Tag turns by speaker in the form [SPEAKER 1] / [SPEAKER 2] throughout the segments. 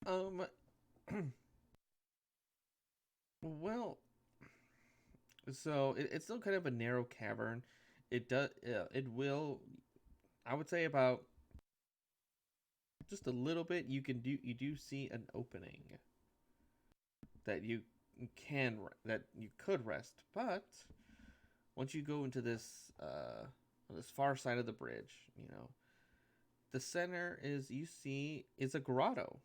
[SPEAKER 1] Um, well, so it's still kind of a narrow cavern. It does. It will. I would say about just a little bit. You do see an opening that that you could rest, but once you go into this far side of the bridge, the center is a grotto.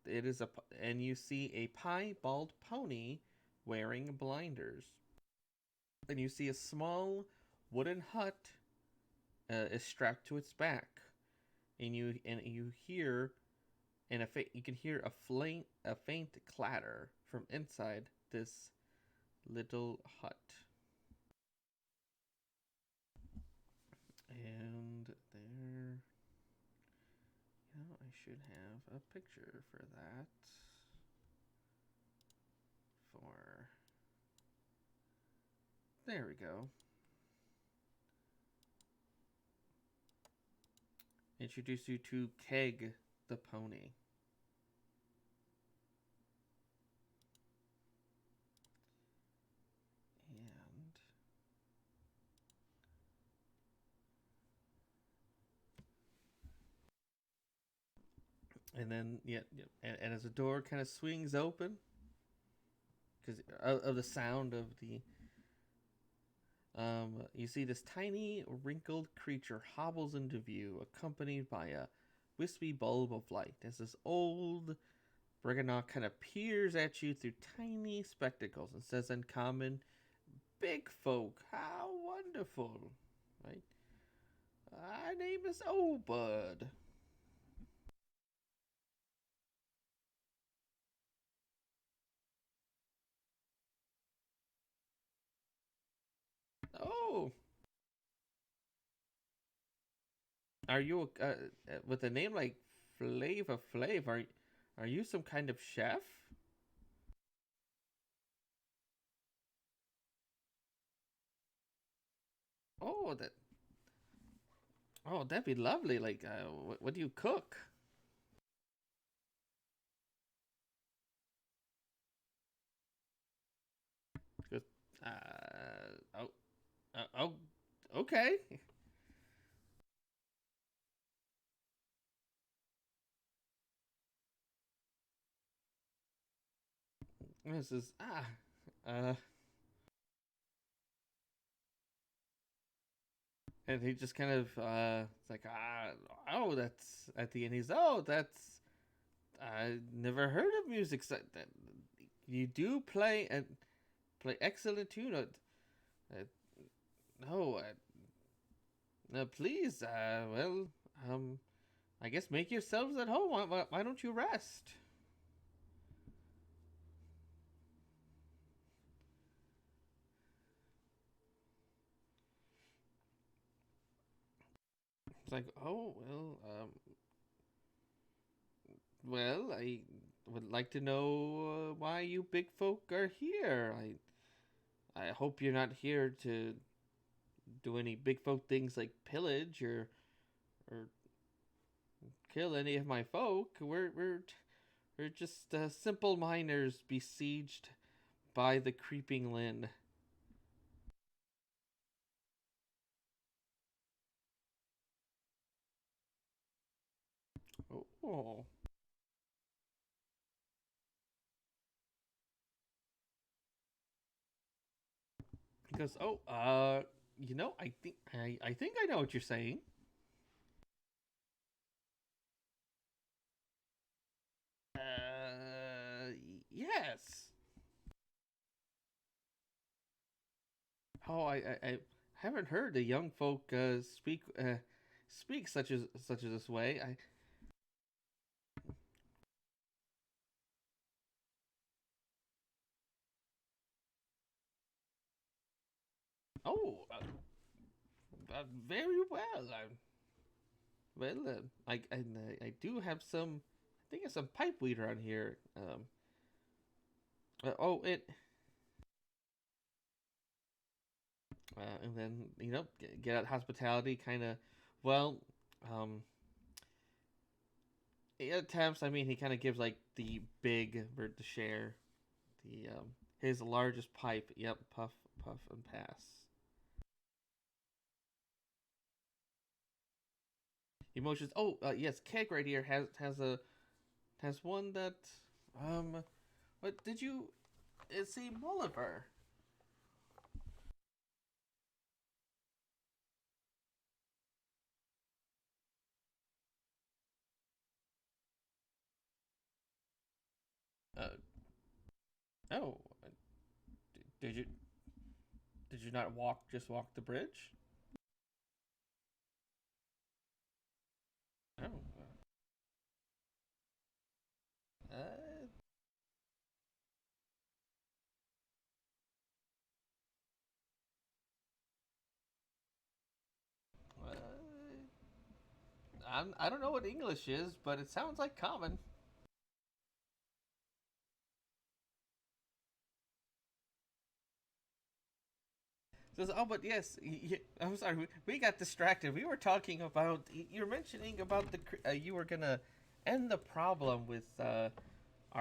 [SPEAKER 1] It is a and you see a piebald pony wearing blinders, and you see a small wooden hut is strapped to its back, and you hear you can hear a faint clatter from inside this little hut, and there. I should have a picture for that. For there we go. Introduce you to Keg the pony. And then and as the door kind of swings open, because of the sound of the you see this tiny wrinkled creature hobbles into view, accompanied by a wispy bulb of light. As this old Briganock kind of peers at you through tiny spectacles and says in common, "Big folk, how wonderful!" Right? My name is Obud. Oh, are you with a name like Flava Flav? Are you some kind of chef? Oh, that'd be lovely. Like, what do you cook? Goes, oh, oh, okay. This is uh, and he just kind of it's like oh, that's at the end. He's that's I never heard of music that you do play excellent tune. No, please, um, I guess make yourselves at home. Why don't you rest? It's like, oh I would like to know why you big folk are here. I hope you're not here to do any big folk things like pillage or kill any of my folk. We're just simple miners besieged by the creeping Lin. Oh, he goes, oh, I think I know what you're saying. Yes. Oh, I haven't heard the young folk speak such as this way. I oh, very well. I do have some. I think it's some pipe weed around here. Oh, and then get out hospitality, kind of. Well, um, He attempts. I mean, he kind of gives like the big bird to share. The his largest pipe. Yep, puff, puff, and pass. Emotions. Oh, yes, Keg right here has one that what did you? It's a Molliver. Uh, oh, did you not walk the bridge? Oh, uh, I don't know what English is, but it sounds like common. Says, oh, but yes, I'm sorry, we got distracted. We were talking about you're mentioning about the you were gonna end the problem with our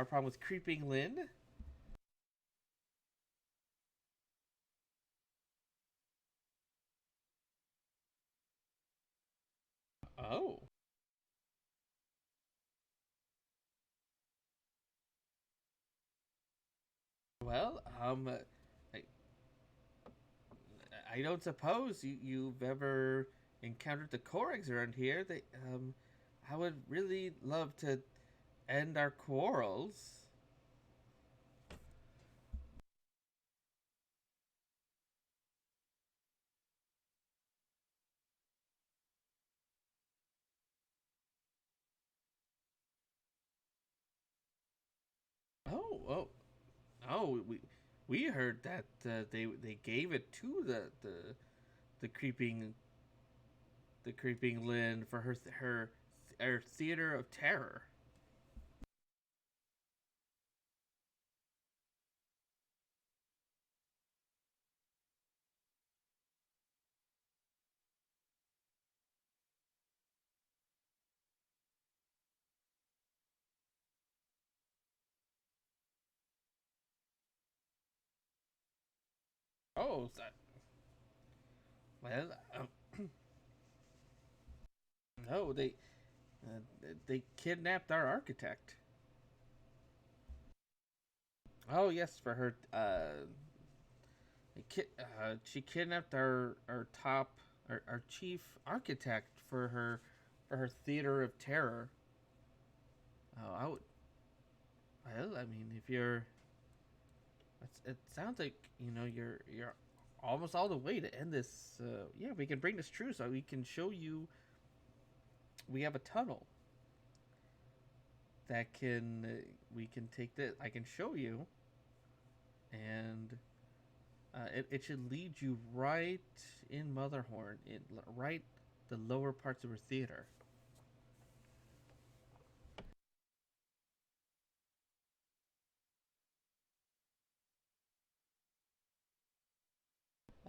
[SPEAKER 1] problem with creeping Lynn. Oh, well, I, I don't suppose you've ever encountered the Korags around here. I would really love to end our quarrels. Oh, oh, oh, we heard that they gave it to the creeping Lynn for her theater of terror. Oh, well, no, they kidnapped our architect. Oh yes, for her. She kidnapped our top our chief architect for her theater of terror. Oh, I would. Well, I mean, if you're, it sounds like you're almost all the way to end this. Yeah, we can bring this true, so we can show you. We have a tunnel that we can take this. I can show you, and it should lead you right in Motherhorn, right the lower parts of her theater.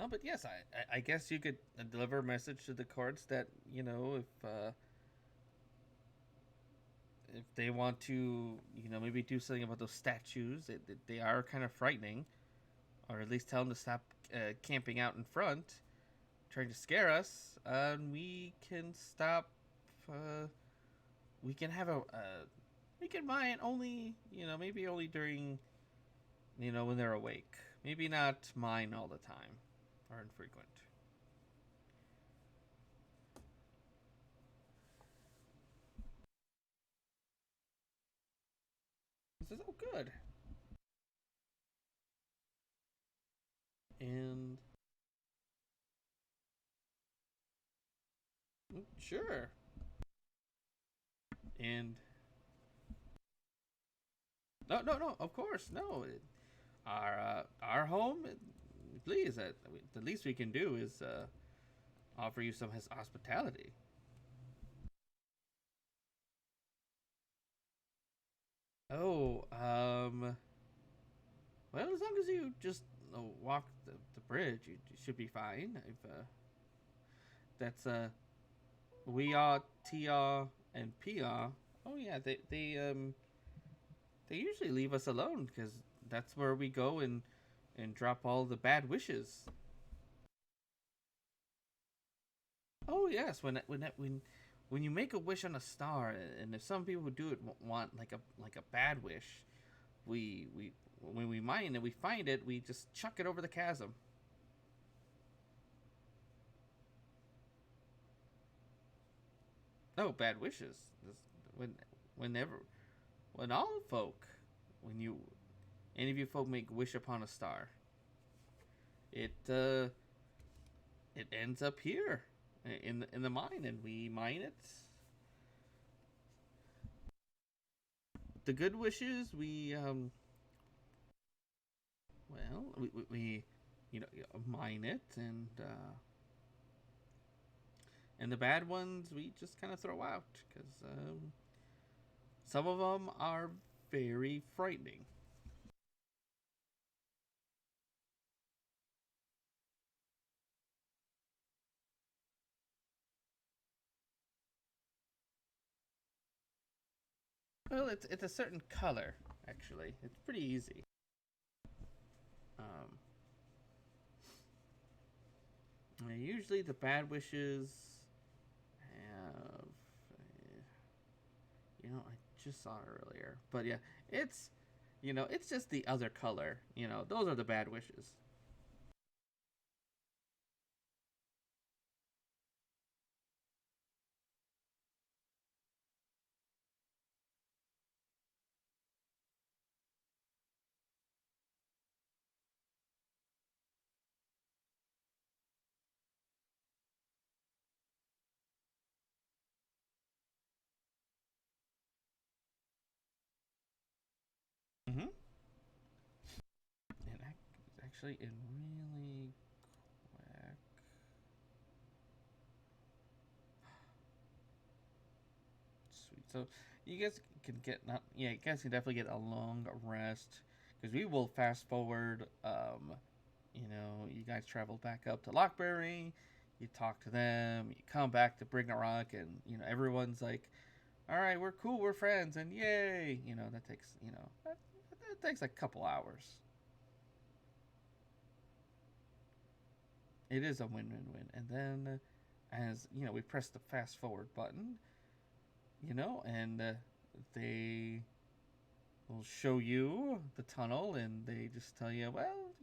[SPEAKER 1] But yes, I guess you could deliver a message to the courts that if they want to maybe do something about those statues, they are kind of frightening, or at least tell them to stop camping out in front, trying to scare us. We can stop. Uh, we can have we can mine only maybe only during when they're awake. Maybe not mine all the time or infrequent. This is oh good. And sure. And no, no, no. Of course, no. Our home. Please, the least we can do is offer you some hospitality. Oh, well, as long as you just walk the bridge, you should be fine. If that's we are Tia and Pia. Oh yeah, they usually leave us alone because that's where we go and drop all the bad wishes. Oh yes, when you make a wish on a star, and if some people who do it want like a bad wish, we when we mine and we find it, we just chuck it over the chasm. No bad wishes. When whenever when all folk when you any of you folk make wish upon a star, it it ends up here in the mine, and we mine it. The good wishes we you know mine it, and the bad ones we just kind of throw out because some of them are very frightening. Well, it's a certain color actually. It's pretty easy. Um, Usually the bad wishes have I just saw it earlier, but yeah, it's it's just the other color. Those are the bad wishes. Mm-hmm. And actually, in really quick, sweet. So you guys can get not yeah, you guys can definitely get a long rest because we will fast forward. You guys travel back up to Lockberry. You talk to them. You come back to Brignarok, and everyone's like, "All right, we're cool. We're friends." And yay! That takes that takes a couple hours. It is a win-win-win. And then, as we press the fast forward button, and they will show you the tunnel, and they just tell you, well,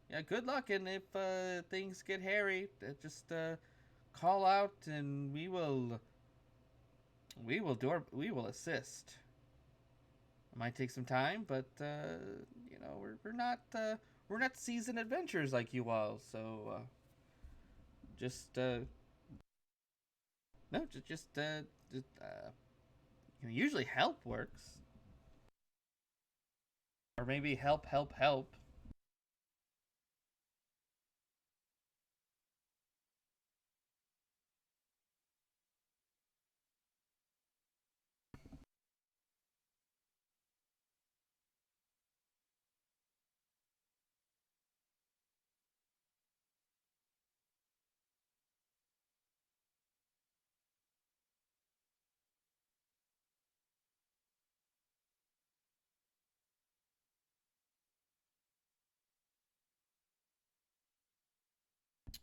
[SPEAKER 1] yeah, good luck, and if things get hairy, just call out, and we will assist. It might take some time, but we're not seasoned adventurers like you all, so just no, just usually help works, or maybe help.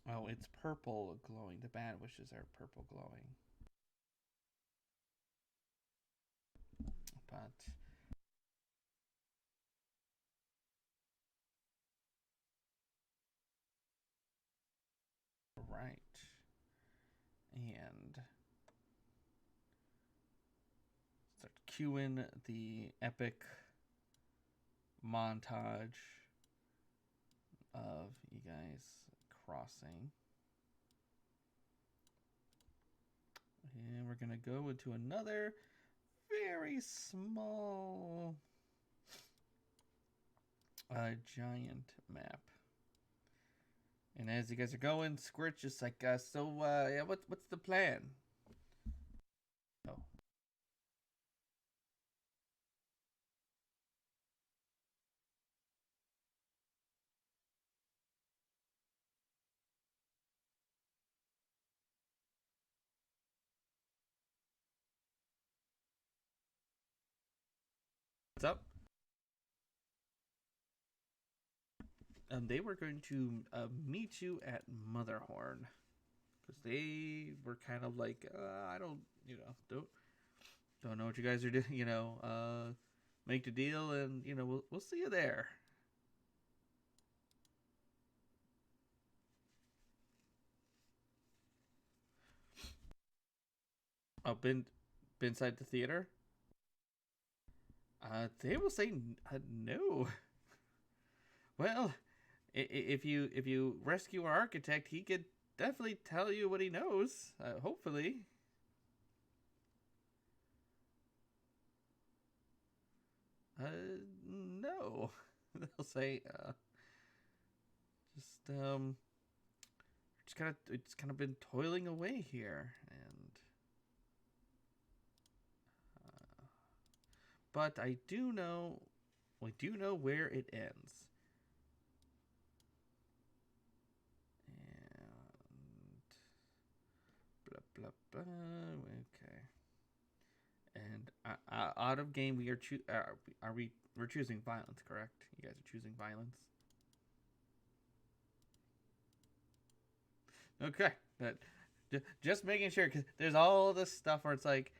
[SPEAKER 1] Oh, it's purple glowing. The bad wishes are purple glowing, but right. And start cueing the epic montage of you guys crossing. And we're going to go into another very small giant map. And as you guys are going, Squirt's just like, yeah, what's the plan? Oh, they were going to meet you at Motherhorn because they were kind of like, I don't, don't know what you guys are doing, make the deal, and we'll see you there. Oh, been inside the theater? They will say no. Well, if you rescue our architect, he could definitely tell you what he knows. Hopefully. No. They'll say, just it's kind of been toiling away here, and but we do know where it ends. And blah blah blah. Okay. And out of game, we're choosing violence, correct? You guys are choosing violence. Okay, that just making sure because there's all this stuff where it's like,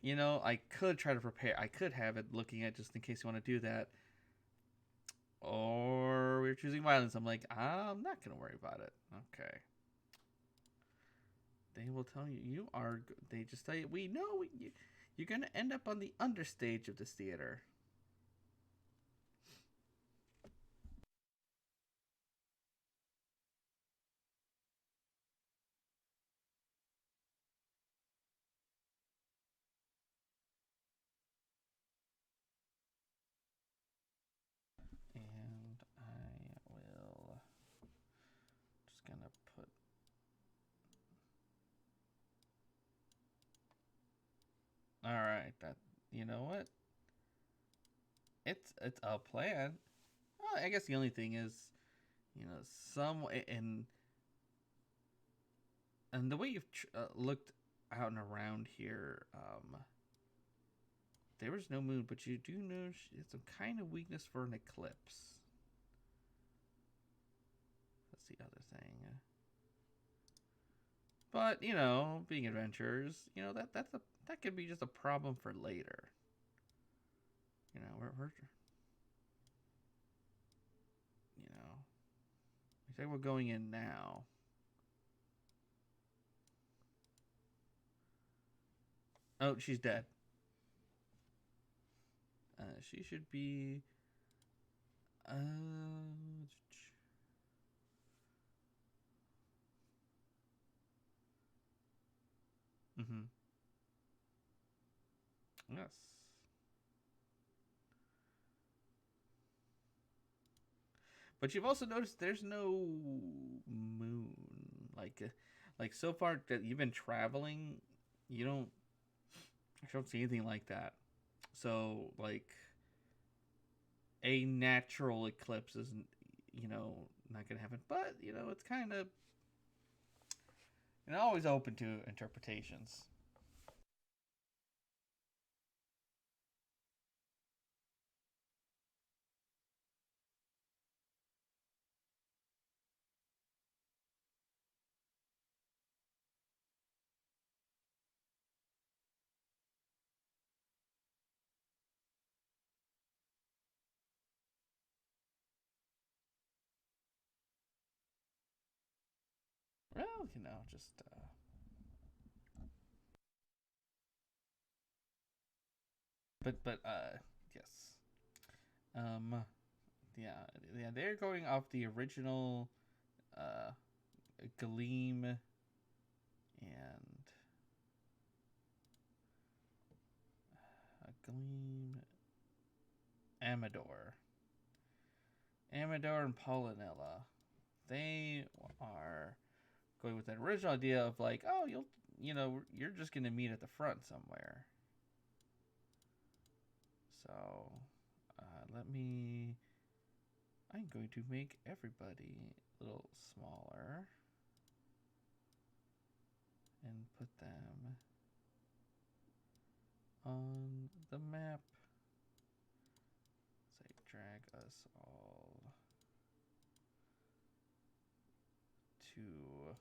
[SPEAKER 1] I could try to prepare. I could have it looking at just in case you want to do that. Or we're choosing violence. I'm like, I'm not gonna worry about it. Okay. They will tell you you are. They just tell you we know you're gonna end up on the understage of this theater. And I will just gonna put. All right, that you know what? It's a plan. Well, I guess the only thing is, some and the way you've looked out and around here, there was no moon, but you do know she has some kind of weakness for an eclipse. That's the other thing. But being adventurers, that could be just a problem for later. We're we say we're going in now. Oh, she's dead. She should be. Mm-hmm. Yes. But you've also noticed there's no moon. Like so far that you've been traveling, you don't see anything like that. So like a natural eclipse isn't, not gonna happen. But it's kind of, always open to interpretations. Well, just but yes. Um, yeah, they're going off the original uh Gleam and Gleam Amador. Amador and Paulinella. They are going with that original idea of like, oh, you're just gonna meet at the front somewhere. So, let me. I'm going to make everybody a little smaller and put them on the map. Say, drag us all to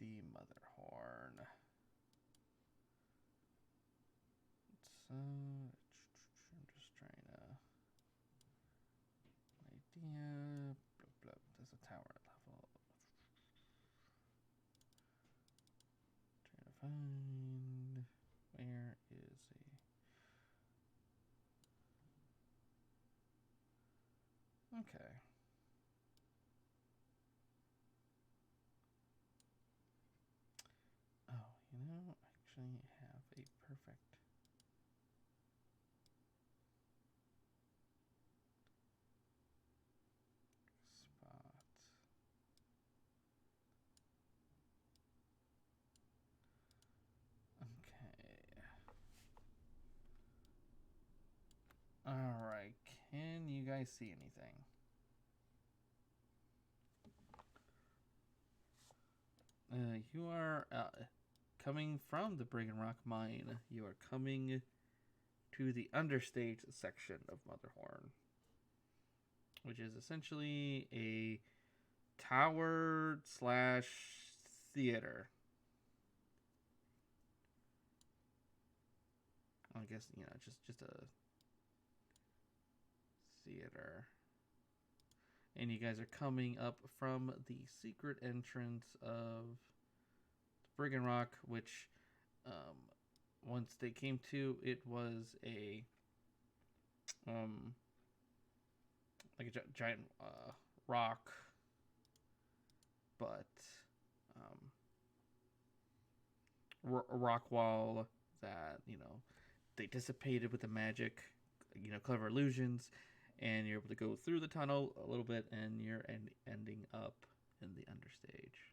[SPEAKER 1] the Mother Horn. So I'm just trying to idea. Blah, blah. There's a tower level. Trying to find where is he? Okay. Oh, actually have a perfect spot. Okay. Alright, can you guys see anything? You are coming from the Brigand Rock Mine. You are coming to the understage section of Motherhorn, which is essentially a tower slash theater. I guess just a theater. And you guys are coming up from the secret entrance of Brigand Rock, which once they came to, it was a like a giant rock, but a rock wall that they dissipated with the magic, clever illusions, and you're able to go through the tunnel a little bit, and you're ending up in the understage.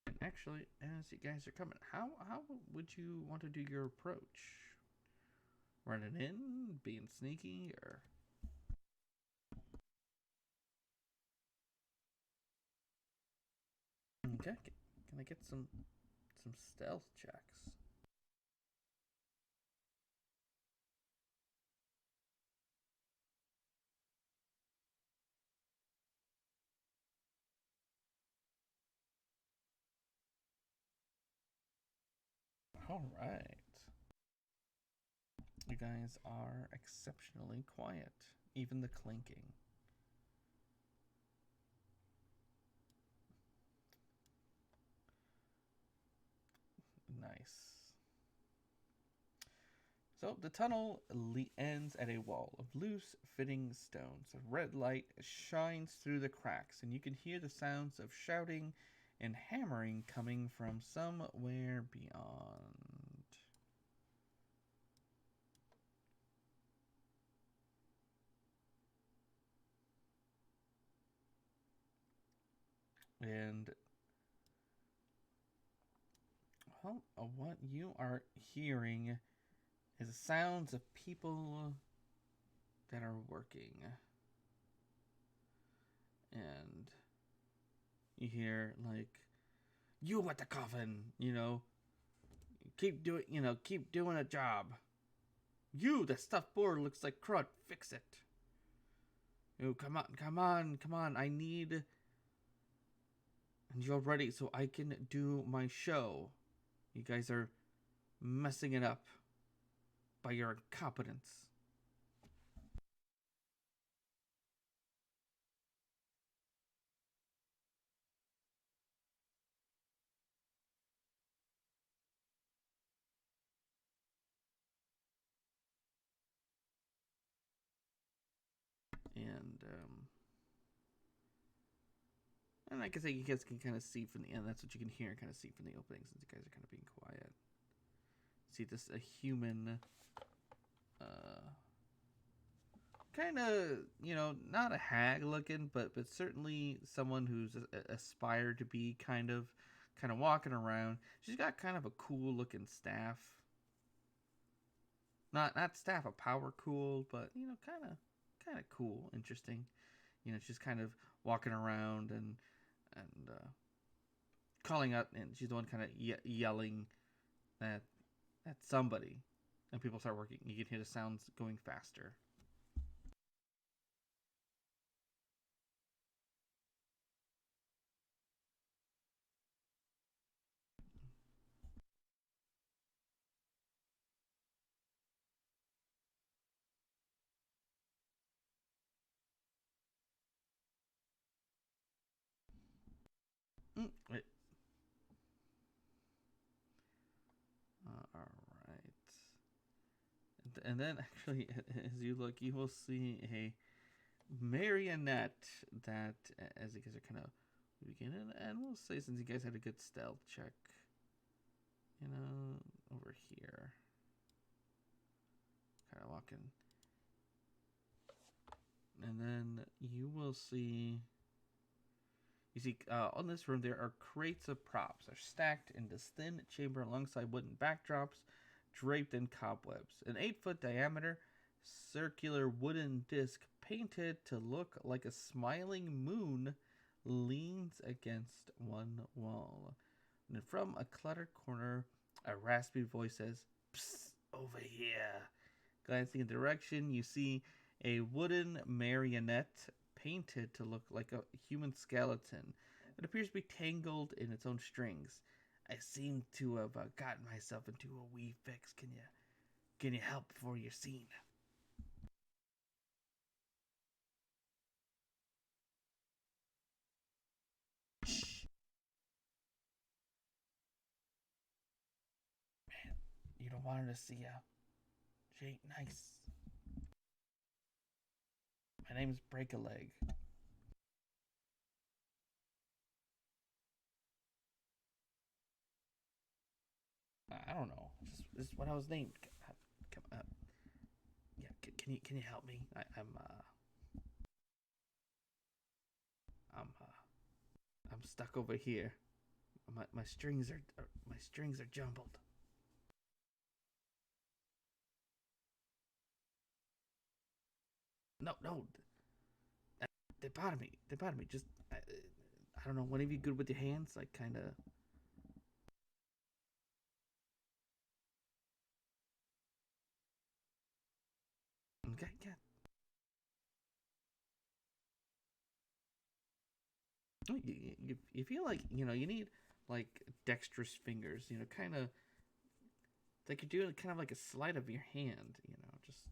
[SPEAKER 1] And actually, as you guys are coming, how would you want to do your approach? Running in, being sneaky, or okay? Can I get some stealth checks? All right. You guys are exceptionally quiet, even the clinking. Nice. So the tunnel ends at a wall of loose fitting stones. A red light shines through the cracks, and you can hear the sounds of shouting and hammering coming from somewhere beyond. And well, what you are hearing is the sounds of people that are working. And you hear like, you at the coffin, keep doing a job. You, the stuffed board looks like crud, fix it. Come on, I need, and you're ready so I can do my show. You guys are messing it up by your incompetence. And like I say, you guys can kind of see from the end. That's what you can hear and kind of see from the opening, since you guys are kind of being quiet. See this a human, kind of not a hag looking, but certainly someone who's aspired to be kind of walking around. She's got kind of a cool looking staff. Not staff of power cool, but kind of cool, interesting. She's kind of walking around, and and calling out, and she's the one kind of yelling at somebody, and people start working. You can hear the sounds going faster. Wait. All right. And then, actually, as you look, you will see a marionette that, as you guys are kind of beginning, and we'll say since you guys had a good stealth check, over here, kind of walking, and then you will see. You see, on this room, there are crates of props. They're stacked in this thin chamber alongside wooden backdrops, draped in cobwebs. An 8-foot diameter, circular wooden disc painted to look like a smiling moon leans against one wall. And from a cluttered corner, a raspy voice says, "Psst, over here." Glancing in the direction, you see a wooden marionette painted to look like a human skeleton. It appears to be tangled in its own strings. I seem to have gotten myself into a wee fix. Can you help before you're seen? Shh. Man, you don't want her to see ya. She ain't nice. My name's Break a Leg. I don't know. This is what I was named. Come up. Yeah. Can you help me? I'm stuck over here. My strings are jumbled. No. They bother me. They bother me. Just I don't know. One of you good with your hands? Like kind of. Okay, yeah. You feel like you need like dexterous fingers. Kind of like you're doing kind of like a sleight of your hand. Just.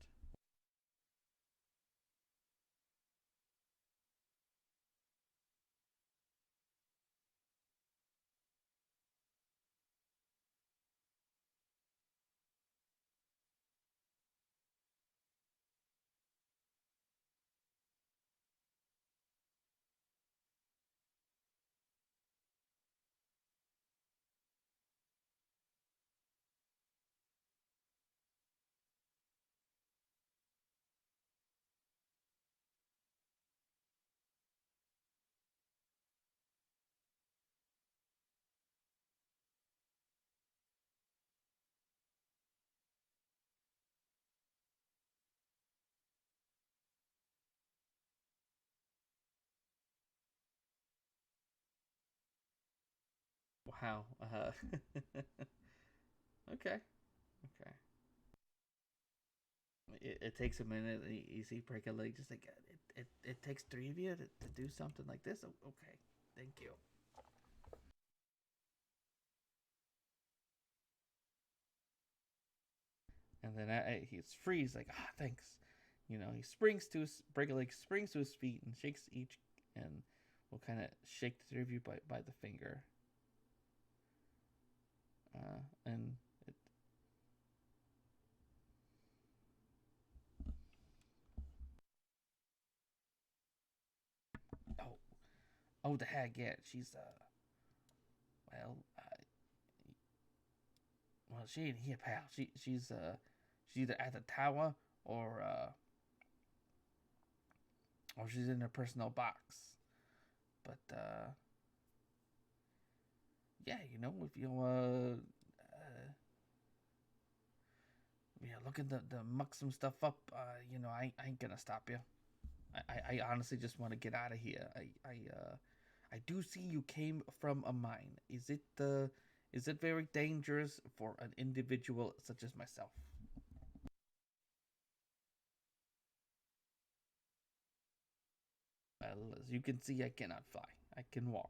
[SPEAKER 1] Wow. Okay. Okay. It takes a minute. You see, break a leg. Just like it takes three of you to do something like this. Okay. Thank you. And then he's freeze like thanks. He springs to his break a leg, springs to his feet and shakes each, and will kind of shake the three of you by the finger. And it, oh the hag, yeah, she's well well, she ain't here, pal. She's either at the tower or she's in her personal box. But yeah, if you looking to muck some stuff up, I ain't gonna stop you. I honestly just want to get out of here. I do see you came from a mine. Is it very dangerous for an individual such as myself? Well, as you can see, I cannot fly. I can walk.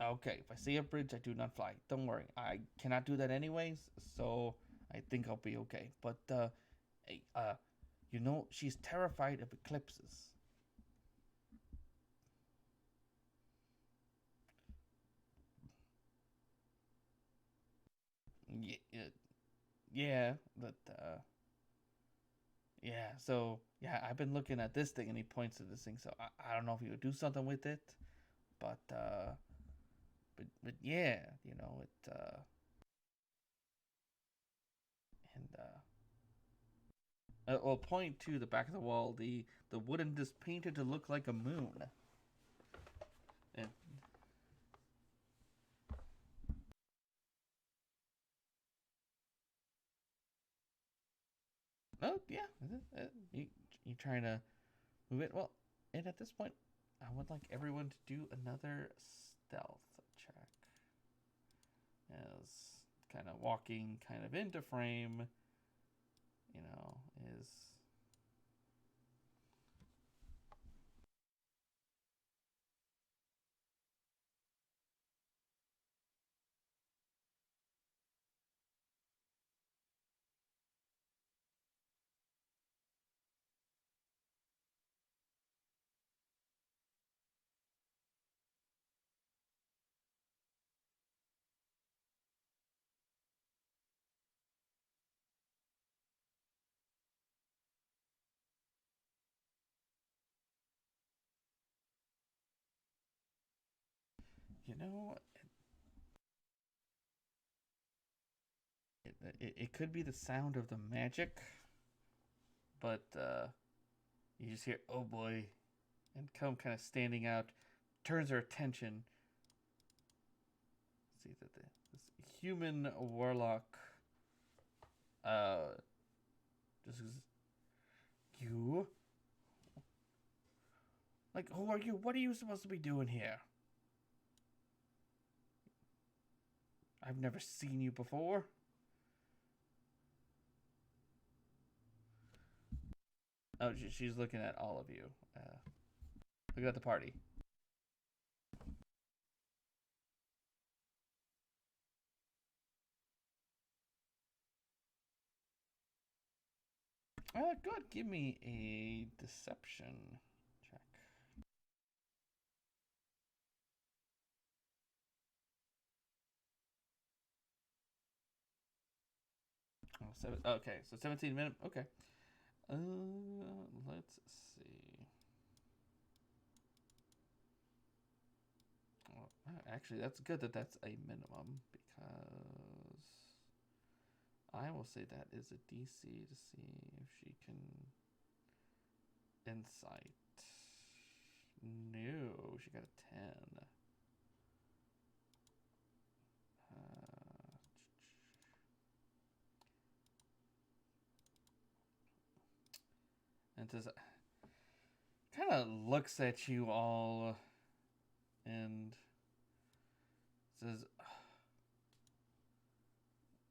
[SPEAKER 1] Okay, if I see a bridge, I do not fly. Don't worry, I cannot do that anyways, so I think I'll be okay. But hey, you know, she's terrified of eclipses. Yeah, yeah, but yeah. So yeah, I've been looking at this thing, and he points to this thing. So I don't know if he would do something with it, but but yeah, you know it. And I'll point to the back of the wall. The wooden is painted to look like a moon. And oh yeah, you you trying to move it? Well, and at this point, I would like everyone to do another stealth check. As kind of walking kind of into frame, you know, is you know, it could be the sound of the magic, but you just hear "oh boy," and come kind of standing out, turns her attention. See that this human warlock, uh, just you. Like, who are you? What are you supposed to be doing here? I've never seen you before. Oh, she's looking at all of you. Look at the party. Good. Give me a deception check. Oh, okay, so 17 minutes. Okay. Let's see. Well, actually, that's good that that's a minimum because I will say that is a DC to see if she can insight. No, she got a 10. Uh, and does kind of looks at you all and says,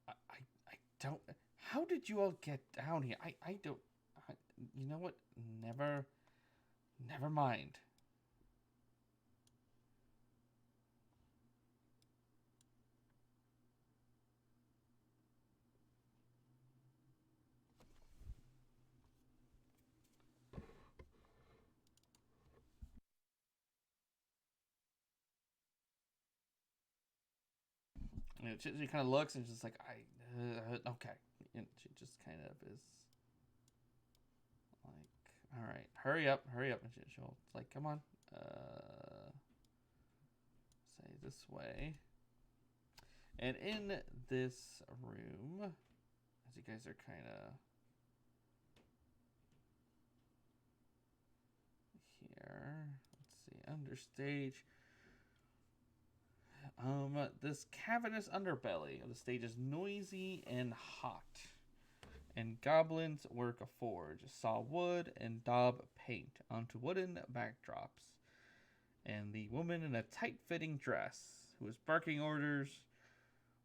[SPEAKER 1] I don't. How did you all get down here? I don't. You know what? Never mind. You know, she kind of looks and she's just like, okay. And she just kind of is like, all right, hurry up. And she'll like, come on, say this way. And in this room, as you guys are kind of here, let's see, understage. This cavernous underbelly of the stage is noisy and hot, and goblins work a forge, saw wood, and daub paint onto wooden backdrops. And the woman in a tight-fitting dress, who is barking orders,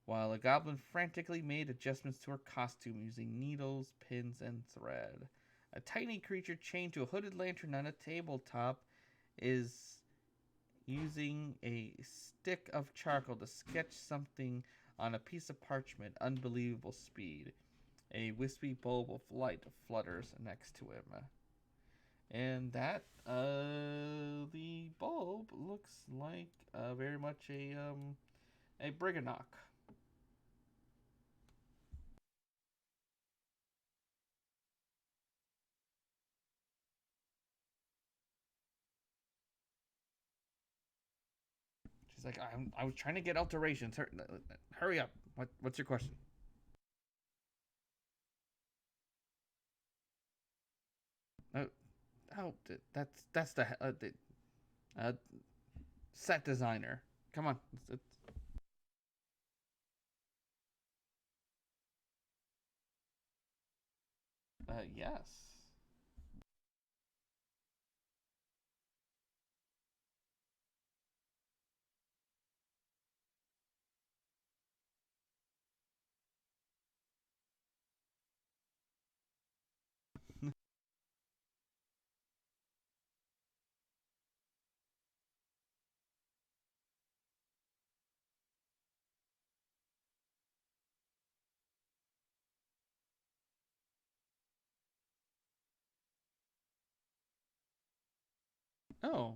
[SPEAKER 1] while a goblin frantically made adjustments to her costume using needles, pins, and thread. A tiny creature chained to a hooded lantern on a tabletop is using a stick of charcoal to sketch something on a piece of parchment, unbelievable speed. A wispy bulb of light flutters next to him. And the bulb looks like very much a Briganock. She's like, I was trying to get alterations. Hurry up. What's your question? Oh, oh, that's the uh, set designer. Come on. Yes. Oh,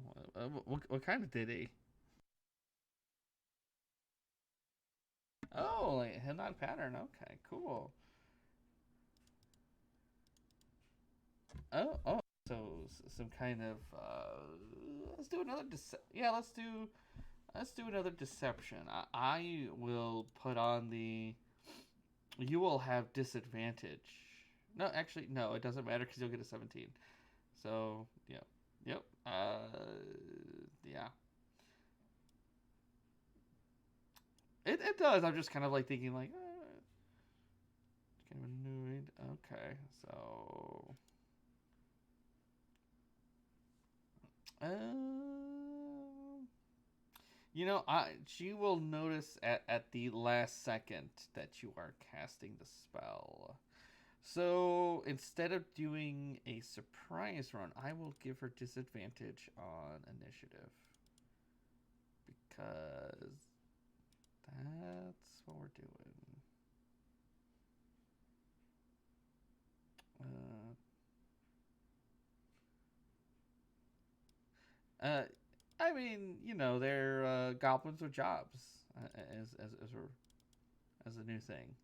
[SPEAKER 1] what kind of ditty? Oh, like head nod pattern. Okay, cool. Oh. So some kind of let's do another yeah. Let's do another deception. I will put on the. You will have disadvantage. No, actually, no. It doesn't matter because you'll get a 17. So yeah, yep. Yeah. It does. I'm just kind of like thinking like, kind of annoyed. Okay, so she will notice at the last second that you are casting the spell. So instead of doing a surprise run, I will give her disadvantage on initiative because that's what we're doing. Uh, I mean, they're goblins with jobs as a new thing.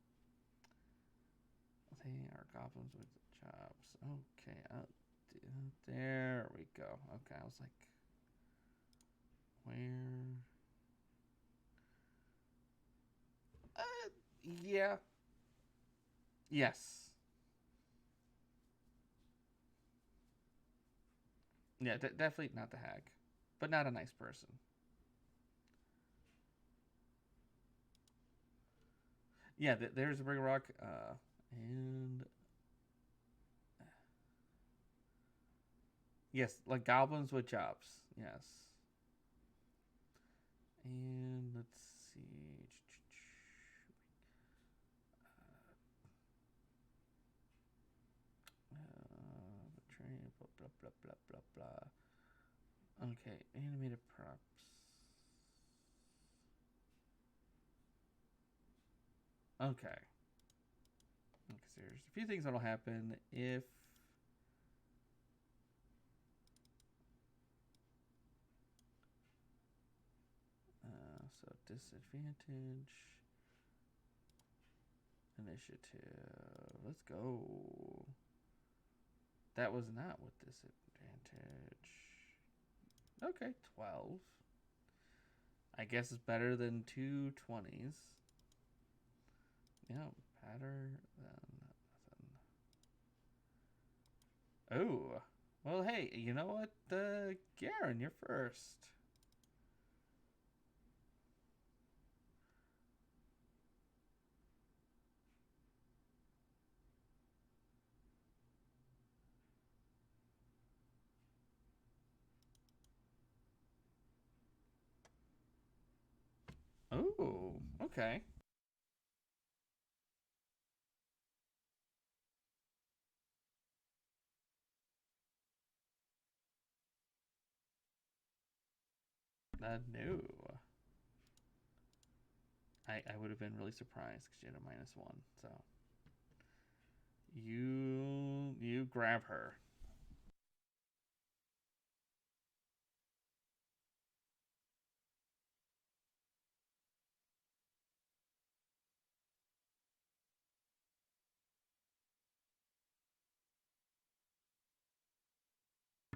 [SPEAKER 1] They are goblins with jobs. Okay, there we go. Okay, I was like, where? Yeah. Yes. Yeah, definitely not the hag, but not a nice person. Yeah, there's a Bring Rock, and yes, like goblins with jobs. Yes. And let's see. Betray, blah, blah, blah, blah, blah, blah. Okay, animated props. Okay. Because there's a few things that'll happen if. So disadvantage. Initiative. Let's go. That was not with disadvantage. Okay, 12. I guess it's better than two 20s. Yeah, better than nothing. Oh, well, hey, you know what? Garen, you're first. Oh, okay. No. I would have been really surprised because you had a -1. So you grab her.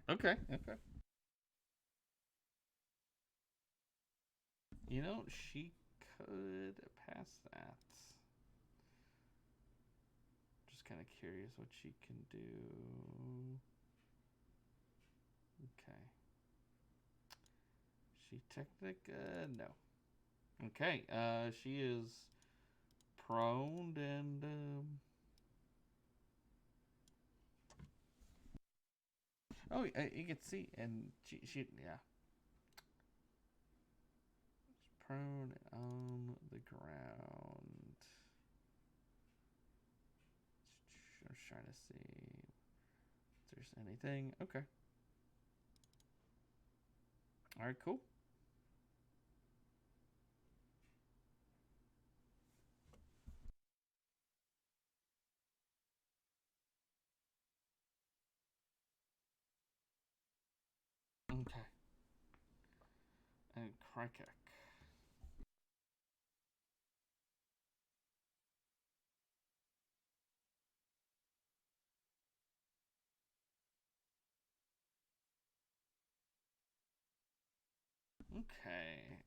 [SPEAKER 1] Okay, okay. You know, she could pass that. Just kind of curious what she can do. Okay. She no. Okay. She is prone and oh, you can see, and she yeah, she's prone on the ground. I'm just trying to see if there's anything. Okay. All right. Cool. Okay. And Krikec. Okay.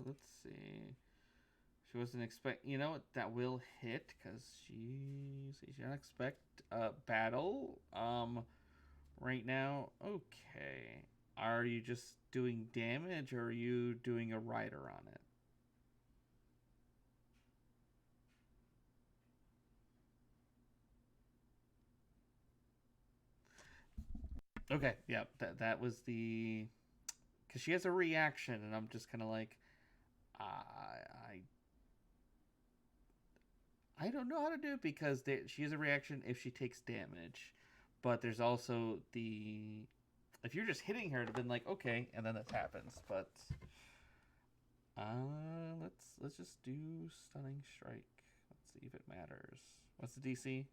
[SPEAKER 1] Let's see. She wasn't expect. You know what? That will hit because she didn't expect battle. Right now. Okay. Are you just doing damage, or are you doing a rider on it? Okay. Yeah. That was the because she has a reaction, and I'm just kind of like, I I don't know how to do it because she has a reaction if she takes damage, but there's also the if you're just hitting her, it'd have been like okay, and then this happens. But let's just do stunning strike. Let's see if it matters. What's the DC?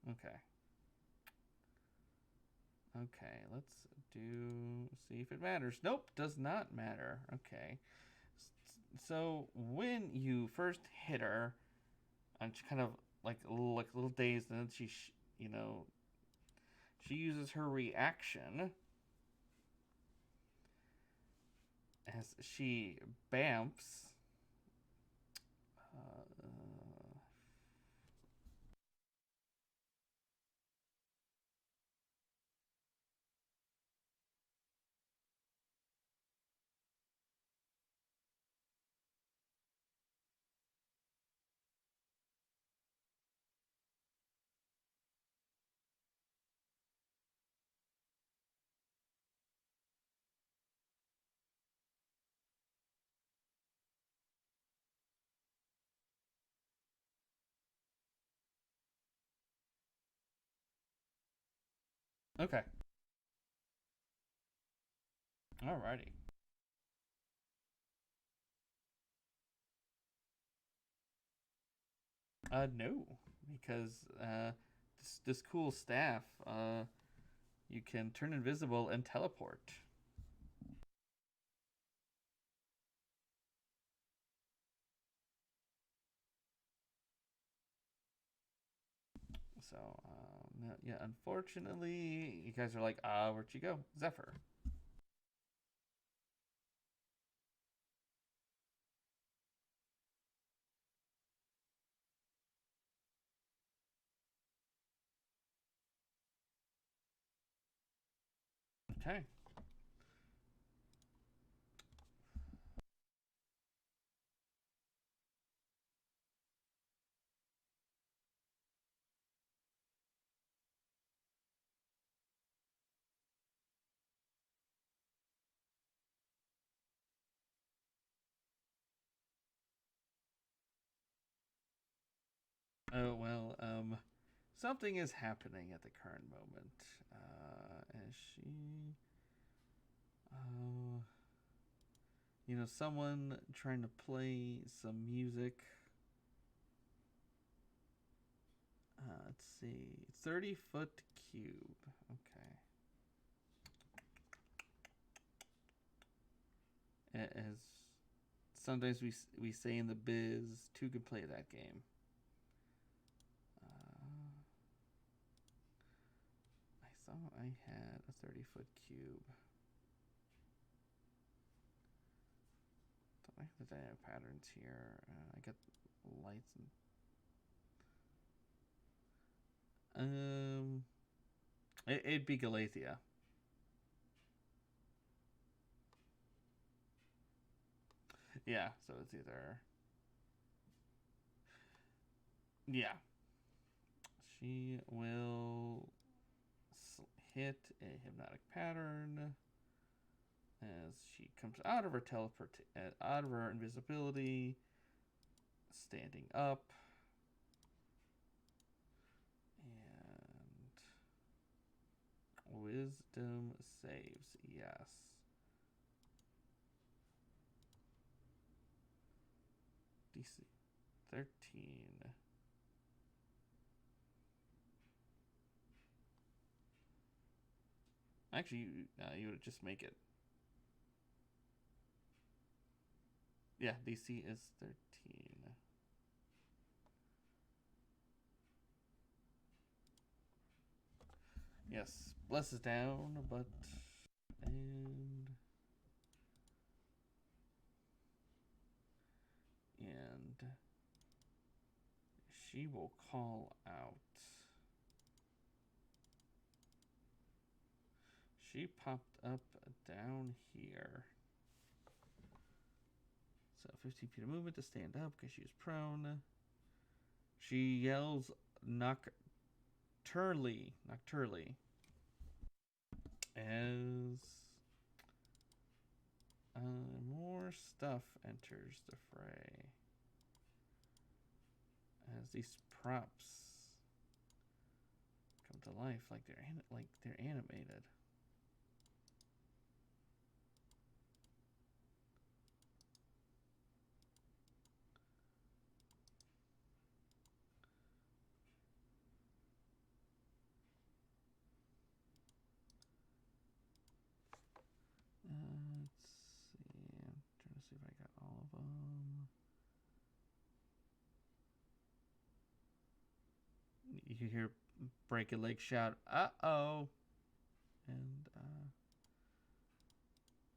[SPEAKER 1] Okay. Okay, let's see if it matters. Nope, does not matter. Okay. So when you first hit her, and she kind of like a little dazed, and then you know, she uses her reaction as she bamps. Okay. Alrighty. No, because this cool staff, you can turn invisible and teleport. So, yeah, unfortunately, you guys are like, where'd you go? Zephyr. Okay. Oh well, something is happening at the current moment. As she, uh, someone trying to play some music. Let's see, 30-foot cube. Okay. As sometimes we say in the biz, two can play that game. I thought I had a 30-foot cube. Don't I have the dynamic patterns here? I got lights and it'd be Calathea. Yeah, so it's either yeah. She will hit a hypnotic pattern as she comes out of her out of her invisibility, standing up, and wisdom saves. Yes. DC 13. Actually, you would just make it. Yeah, DC is 13. Yes, bless is down, but and she will call out. She popped up down here. So 15 feet of movement to stand up because she's prone. She yells nocturnally as more stuff enters the fray. As these props come to life like they're animated. Let's see. I'm trying to see if I got all of them. You hear Break a Leg shout, "Uh-oh!" And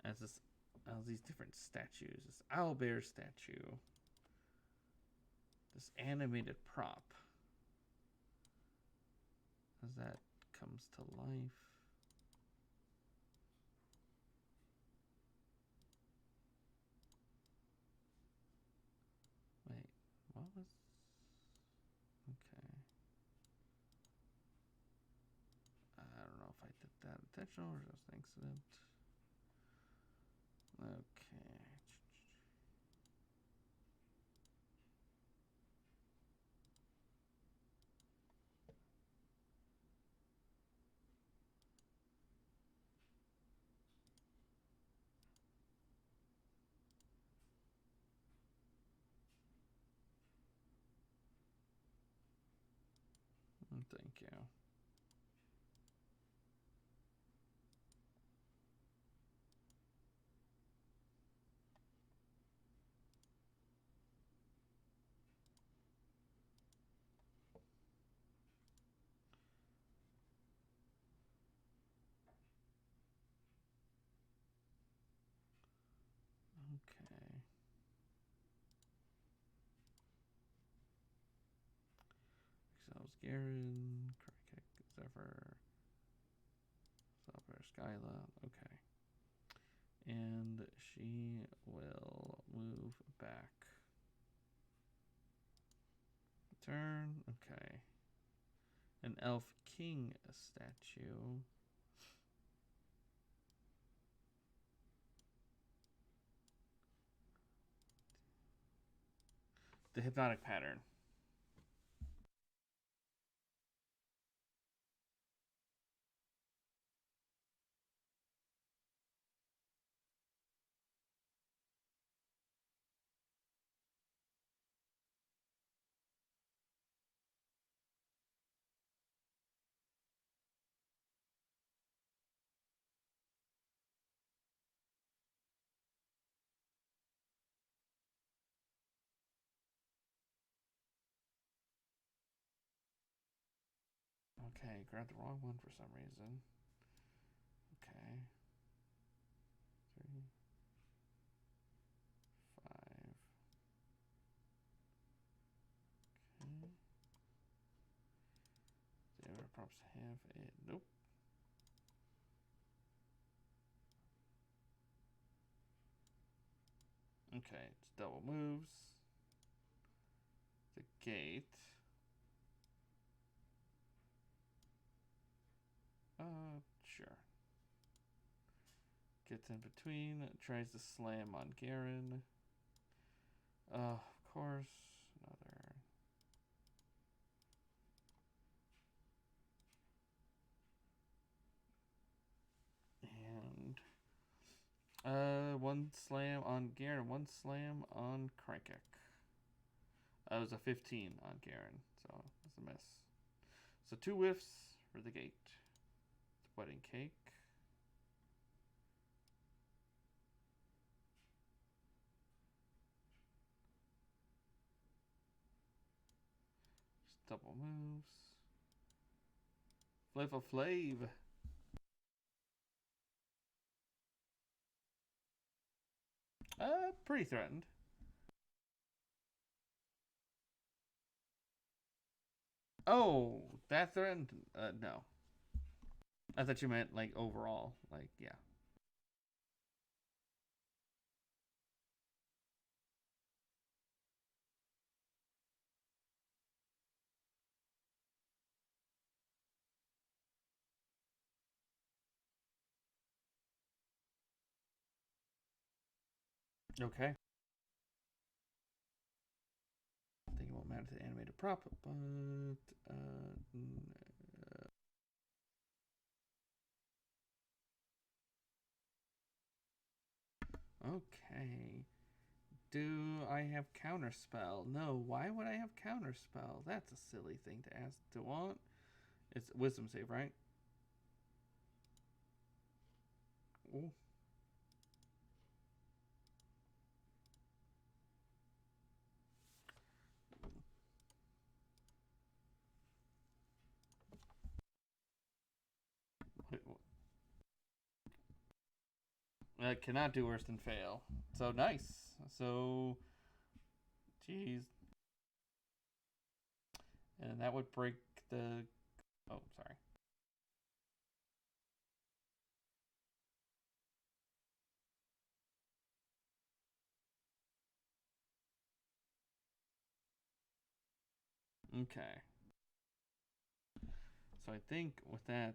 [SPEAKER 1] as these different statues, this owlbear statue, this animated prop, as that comes to life. Wait, what was? Okay. I don't know if I did that intentional or just accident. Okay. Thank you. Okay. Excels Geren, Krikec, Zephyr, Sorcerer, Skyla. Okay. And she will move back. Turn. Okay. An elf king statue. The hypnotic pattern. Okay, grabbed the wrong one for some reason. Okay. 3, 5. Okay. The other props have it. Nope. Okay, it's double moves. The gate. Sure. Gets in between, tries to slam on Geren. Of course, another. And one slam on Geren, one slam on Krikec. That was a 15 on Geren, so that's a miss. So 2 whiffs for the gate. It's wedding cake. Just double moves. Flav. Pretty threatened. Oh, that threatened? No. I thought you meant like overall. Like, yeah. Okay. I think it won't matter to the animated prop, but okay. Do I have counterspell? No. Why would I have counterspell? That's a silly thing to ask to want. It's wisdom save, right? Ooh. Cannot do worse than fail. So nice. So, geez. And that would break the. Oh, sorry. Okay. So I think with that,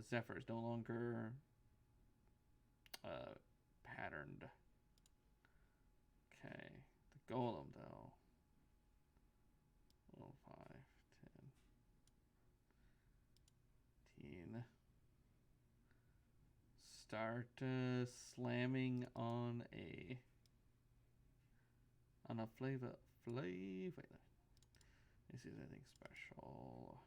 [SPEAKER 1] Zephyr is no longer patterned. Okay. The golem, though. Level 5, 10, 10. Start slamming on a flavor. This is anything special.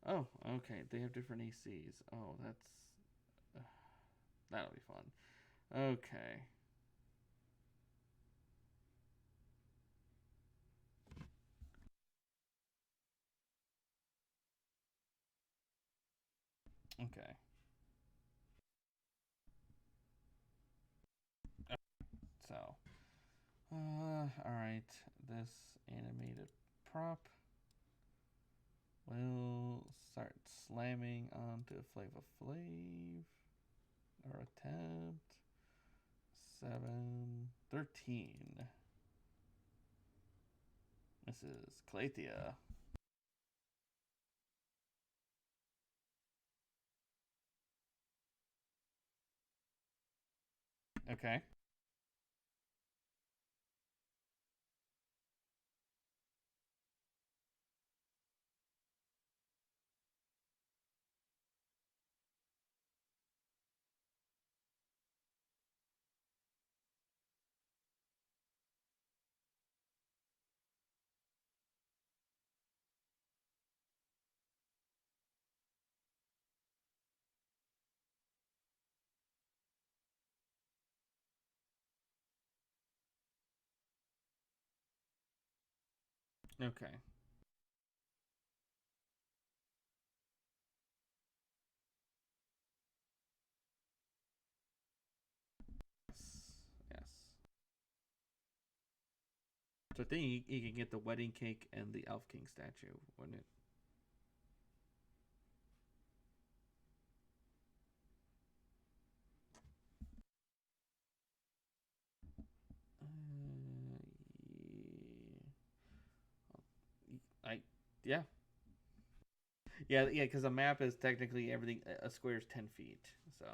[SPEAKER 1] Oh, okay. They have different ACs. Oh, that'll be fun. Okay. Okay. So, all right. This animated prop will start slamming onto Flav or attempt 7, 13. This is Calathea. Okay. Okay. Yes. Yes. So I think you can get the wedding cake and the Elf King statue, wouldn't it? I yeah yeah, because a map is technically everything. A square is 10 feet, so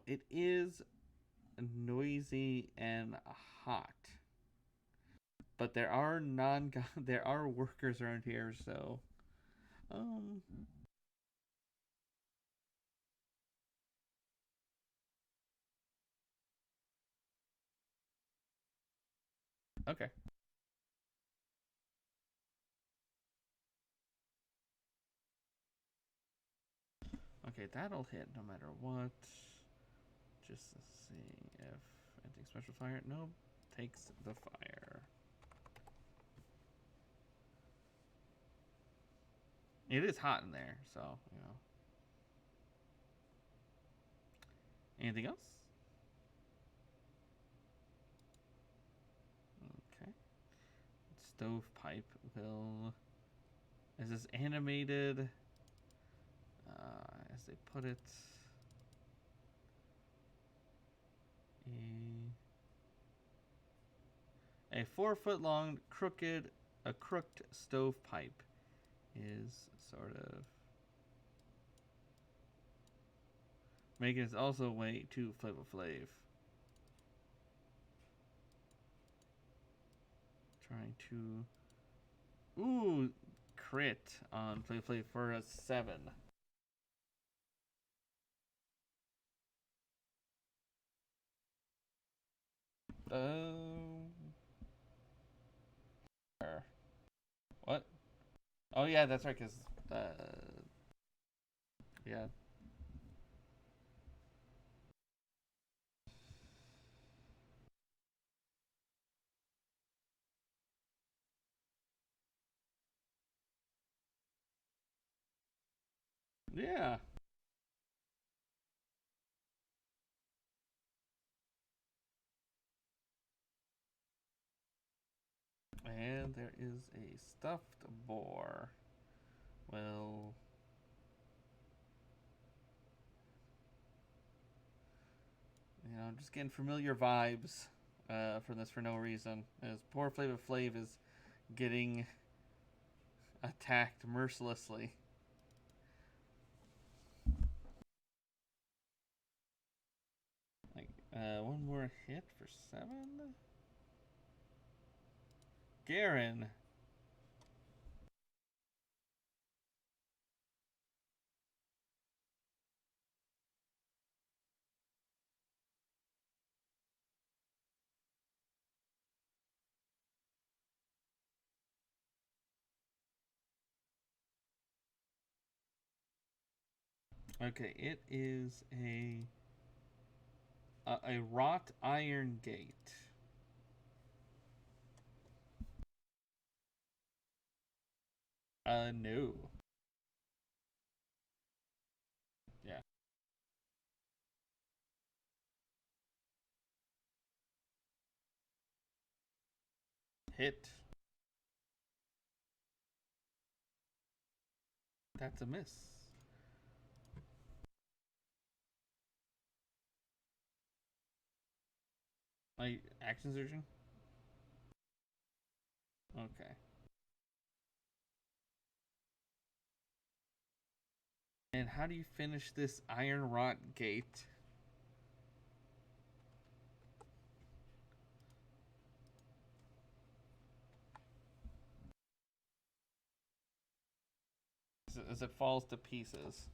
[SPEAKER 1] it is noisy and hot. But there are non there are workers around here, so um okay. Okay, that'll hit no matter what. Just seeing if anything special fire. Nope. Takes the fire. It is hot in there, so Anything else? Okay. Stovepipe will is this animated as they put it a 4 foot long crooked stovepipe is sort of making its also way to Flavor trying to crit on Flav for a 7. Um, what? Oh yeah, that's right. Cause yeah, yeah. And there is a stuffed boar. Well, I'm just getting familiar vibes from this for no reason. As poor Flavor Flav is getting attacked mercilessly. Like one more hit for 7. Geren. Okay, it is a wrought iron gate. No. Yeah. Hit. That's a miss. My action surgeon? Okay. And how do you finish this iron wrought gate? As it falls to pieces.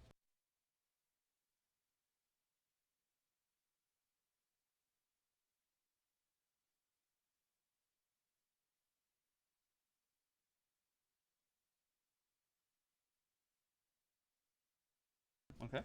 [SPEAKER 1] Okay.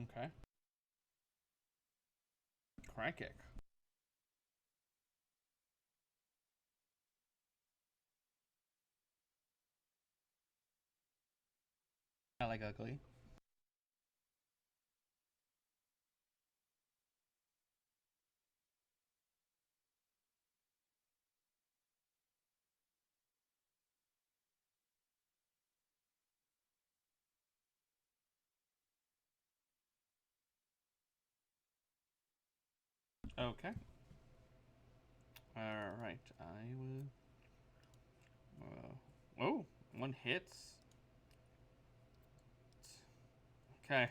[SPEAKER 1] Okay. Krikec. I like ugly. Okay. All right. I will. Oh, one hits. Okay.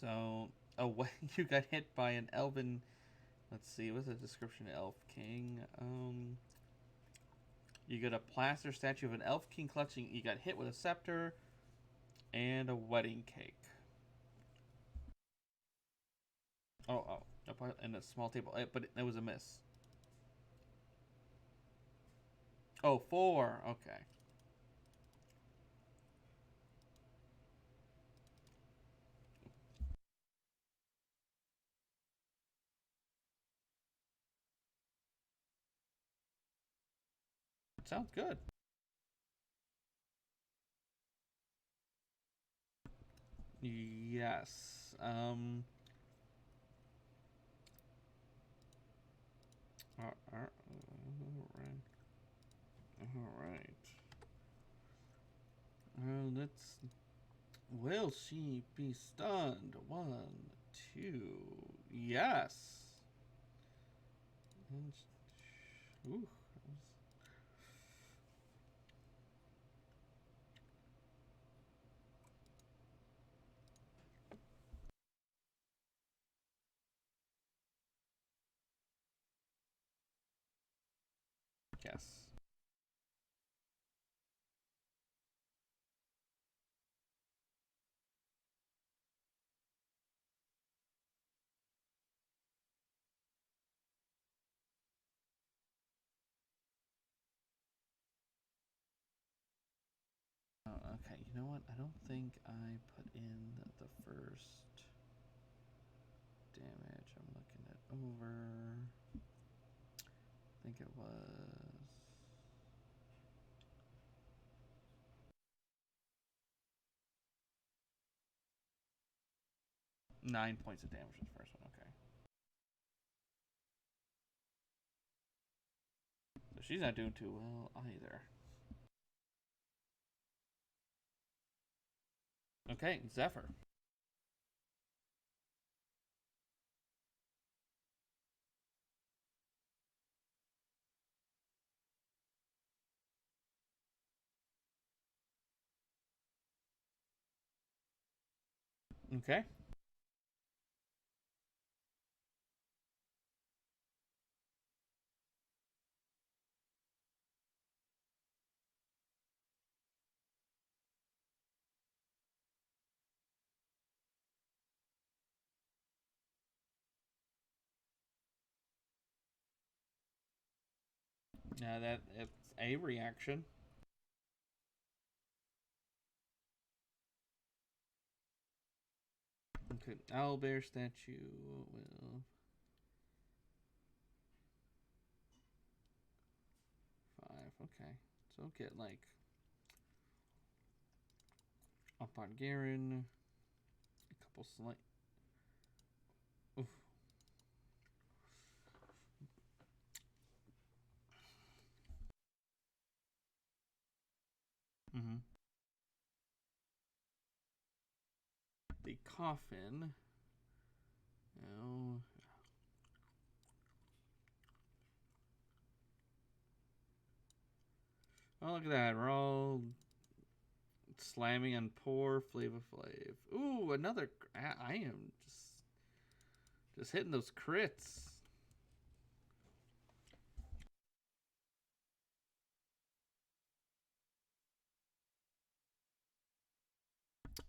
[SPEAKER 1] So, oh, you got hit by an elven. Let's see. What's the description of Elf King? You got a plaster statue of an Elf King clutching. You got hit with a scepter and a wedding cake. Oh, and a small table, but it was a miss. Oh, 4. Okay. Sounds good. Yes. All right. Let's. Will she be stunned? 1, 2. Yes. Ooh. Yes. Okay, you know what? I don't think I put in the first damage. I'm looking it over. I think it was 9 points of damage for the first one. Okay. So she's not doing too well either. Okay, Zephyr. Okay. Now that it's a reaction. Okay, owlbear statue will 5. Okay, so get like up on Geren. A couple slight. Oof. Mm-hmm. The coffin. Oh. Oh, look at that. We're all Slamming on poor Flava Flav. Ooh, another. I am just hitting those crits.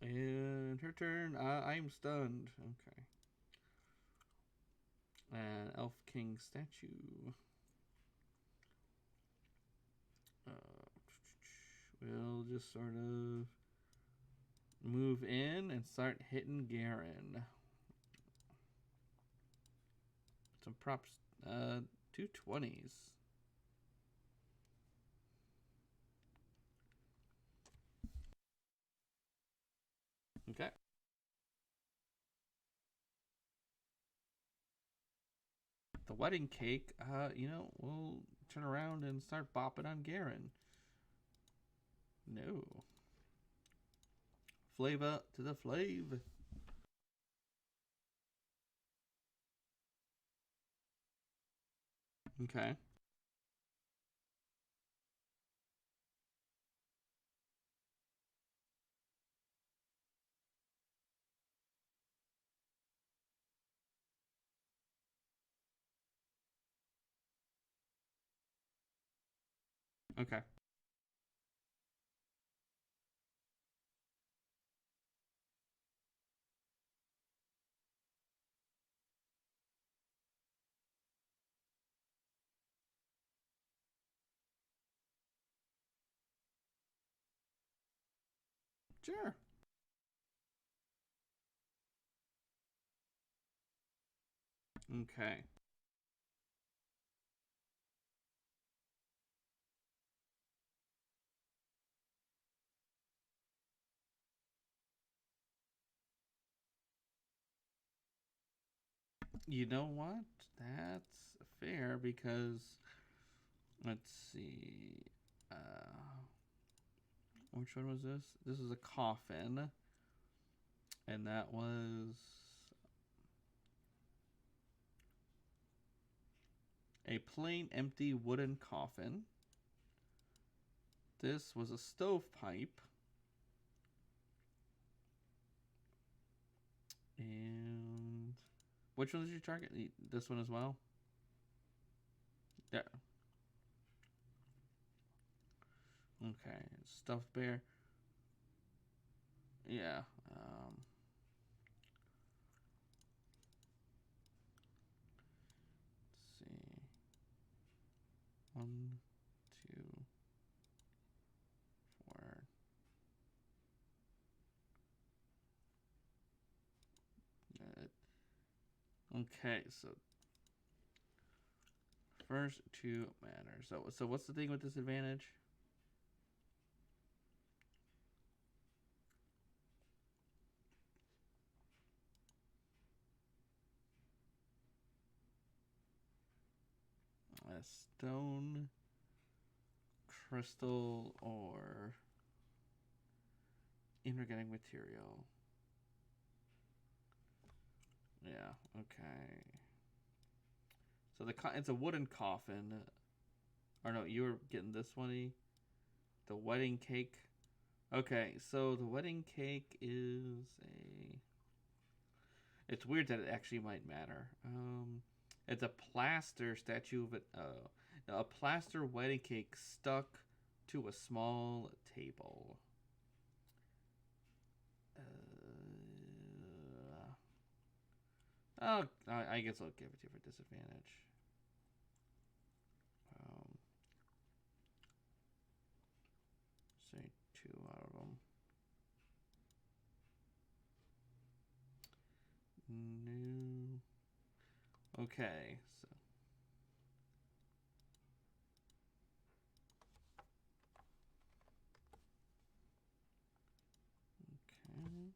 [SPEAKER 1] And her turn. I am stunned. Okay. And Elf King statue. We'll just sort of move in and start hitting Geren. Some props. 220s. Okay. The wedding cake, we'll turn around and start bopping on Geren. No. Flava to the Flav. Okay. Okay. Sure. Okay. You know what? That's fair because let's see. Which one was this? This is a coffin, and that was a plain, empty wooden coffin. This was a stovepipe, and which one did you target? This one as well. Yeah. Okay. Stuffed bear. Yeah. Let's see. 1, 2, 4. Okay, so first two matter. So what's the thing with disadvantage? A stone, crystal, or inorganic material. Yeah. Okay. So it's a wooden coffin. Or no, you were getting this one. The wedding cake. Okay, so the wedding cake is a. It's weird that it actually might matter. It's a plaster statue of a plaster wedding cake stuck to a small table. I guess I'll give it to you for disadvantage. Say 2 out of them. No. Okay, so. Okay.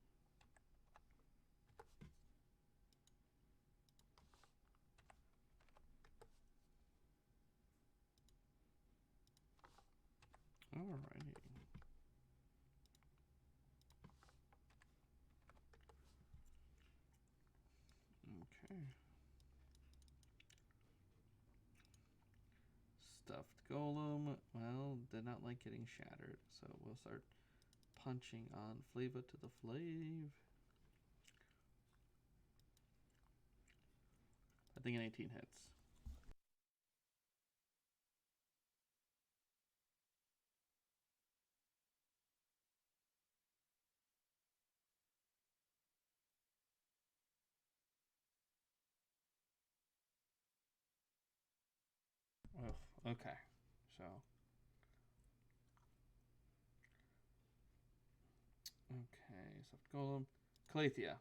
[SPEAKER 1] Alrighty. Okay. Stuffed golem. Well, did not like getting shattered, so we'll start punching on Flava to the Flave. I think an 18 hits. Oh, okay. So. Okay, soft golem. Calathea.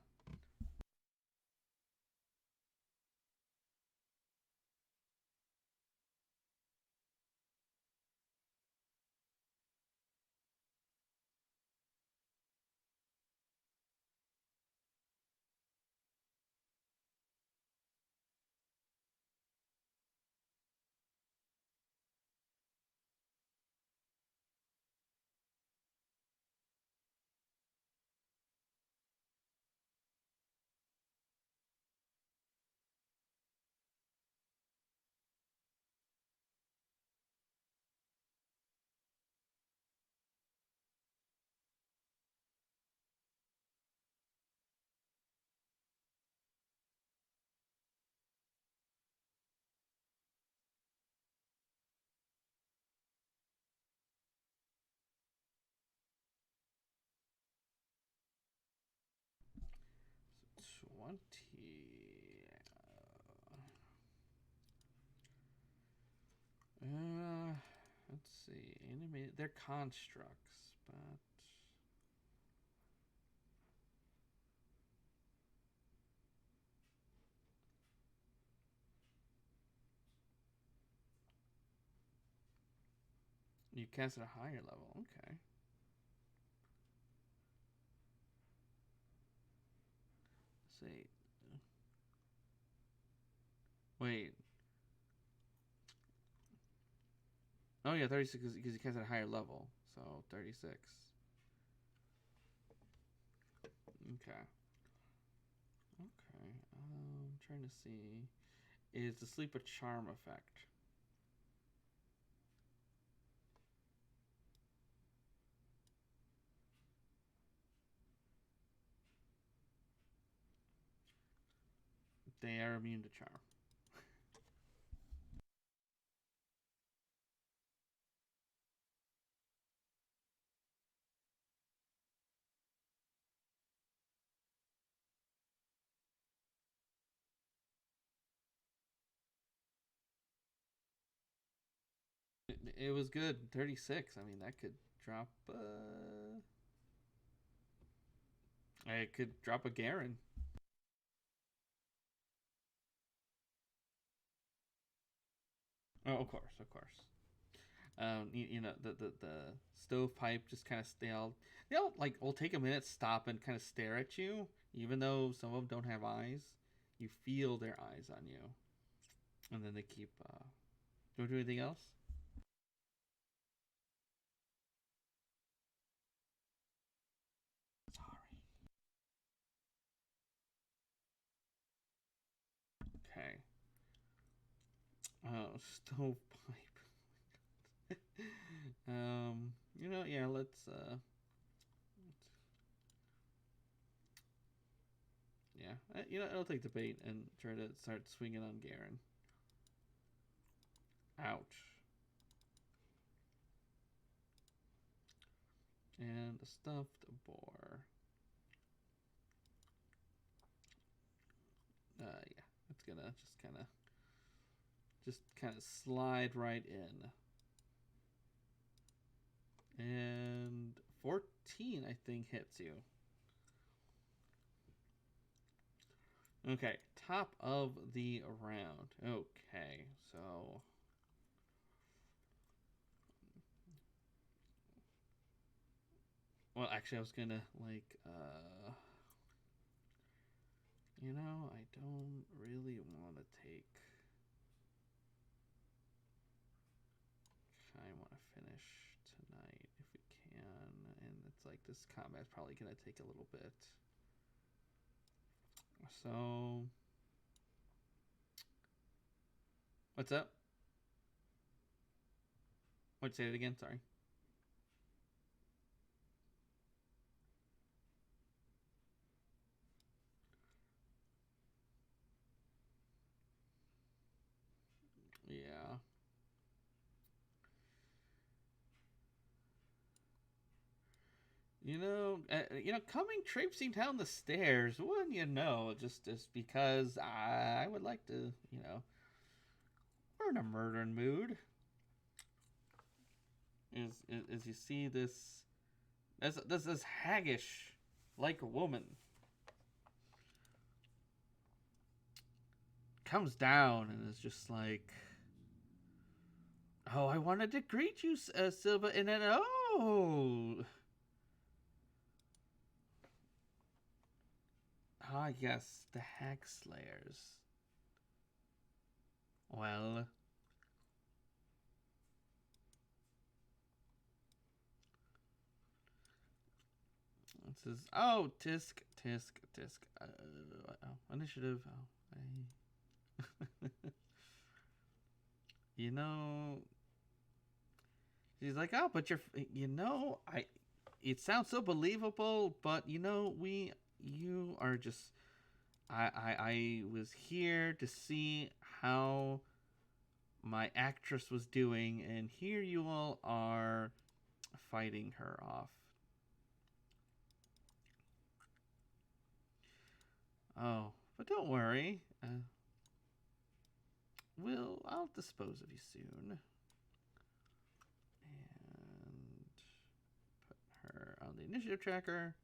[SPEAKER 1] So 20. Let's see. Animated. They're constructs, but. You cast at a higher level. Okay. Let's see. Wait. Oh, yeah, 36 because you cast at a higher level. So 36. Okay. Okay. I'm trying to see. Is the sleep a charm effect? They are immune to charm. It was good. 36. I mean, that could drop. It could drop a Geren. Oh, of course, of course. You know the stovepipe just kind of stale. They'll like will take a minute, stop, and kind of stare at you, even though some of them don't have eyes. You feel their eyes on you, and then they keep. Don't do anything else. Sorry. Okay. Oh, stovepipe. You know, yeah. Yeah. You know, I'll take the bait and try to start swinging on Geren. Ouch. And a stuffed boar. Yeah, it's gonna just kind of slide right in. And 14, I think, hits you. Okay, top of the round. Okay, so well, actually, I was gonna like, you know, I don't really want to take. I want to finish tonight if we can, and it's like this combat's probably gonna take a little bit. So, what's up? Wait, say it again. Sorry. Coming traipsing down the stairs, wouldn't you know? Just because I would like to, we're in a murdering mood. Is you see this haggish, like a woman, comes down and is just like, oh, I wanted to greet you, Silva, and then yes, the Hag Slayers. Well, it says, oh, tisk. Initiative. you know, she's like, oh, but it sounds so believable, but you are just, I was here to see how my actress was doing, and here you all are fighting her off. Oh, but don't worry. I'll dispose of you soon. And put her on the initiative tracker.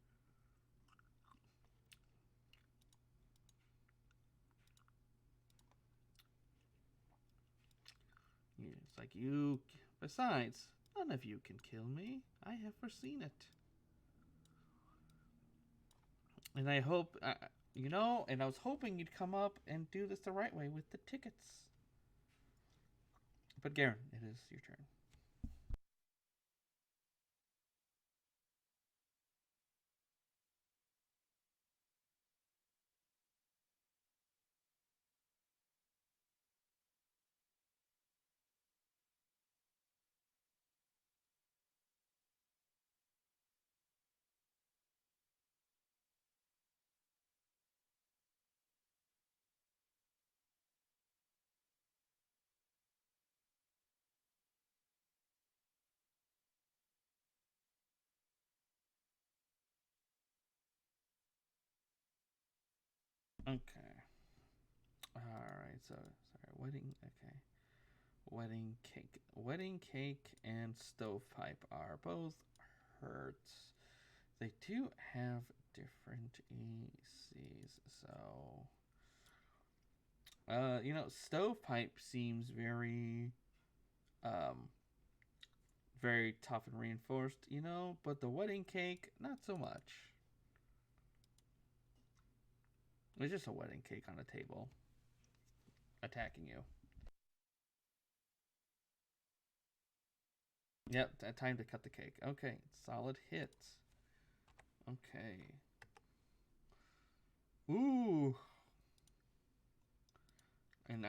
[SPEAKER 1] It's like you. Besides, none of you can kill me. I have foreseen it. And I hope, and I was hoping you'd come up and do this the right way with the tickets. But Geren, it is your turn. Okay. Alright, so, sorry, wedding, okay. Wedding cake and stovepipe are both hurt. They do have different ECs, so stovepipe seems um very tough and reinforced, but the wedding cake not so much. It's just a wedding cake on a table attacking you. Yep, time to cut the cake. Okay, solid hit. Okay. Ooh. And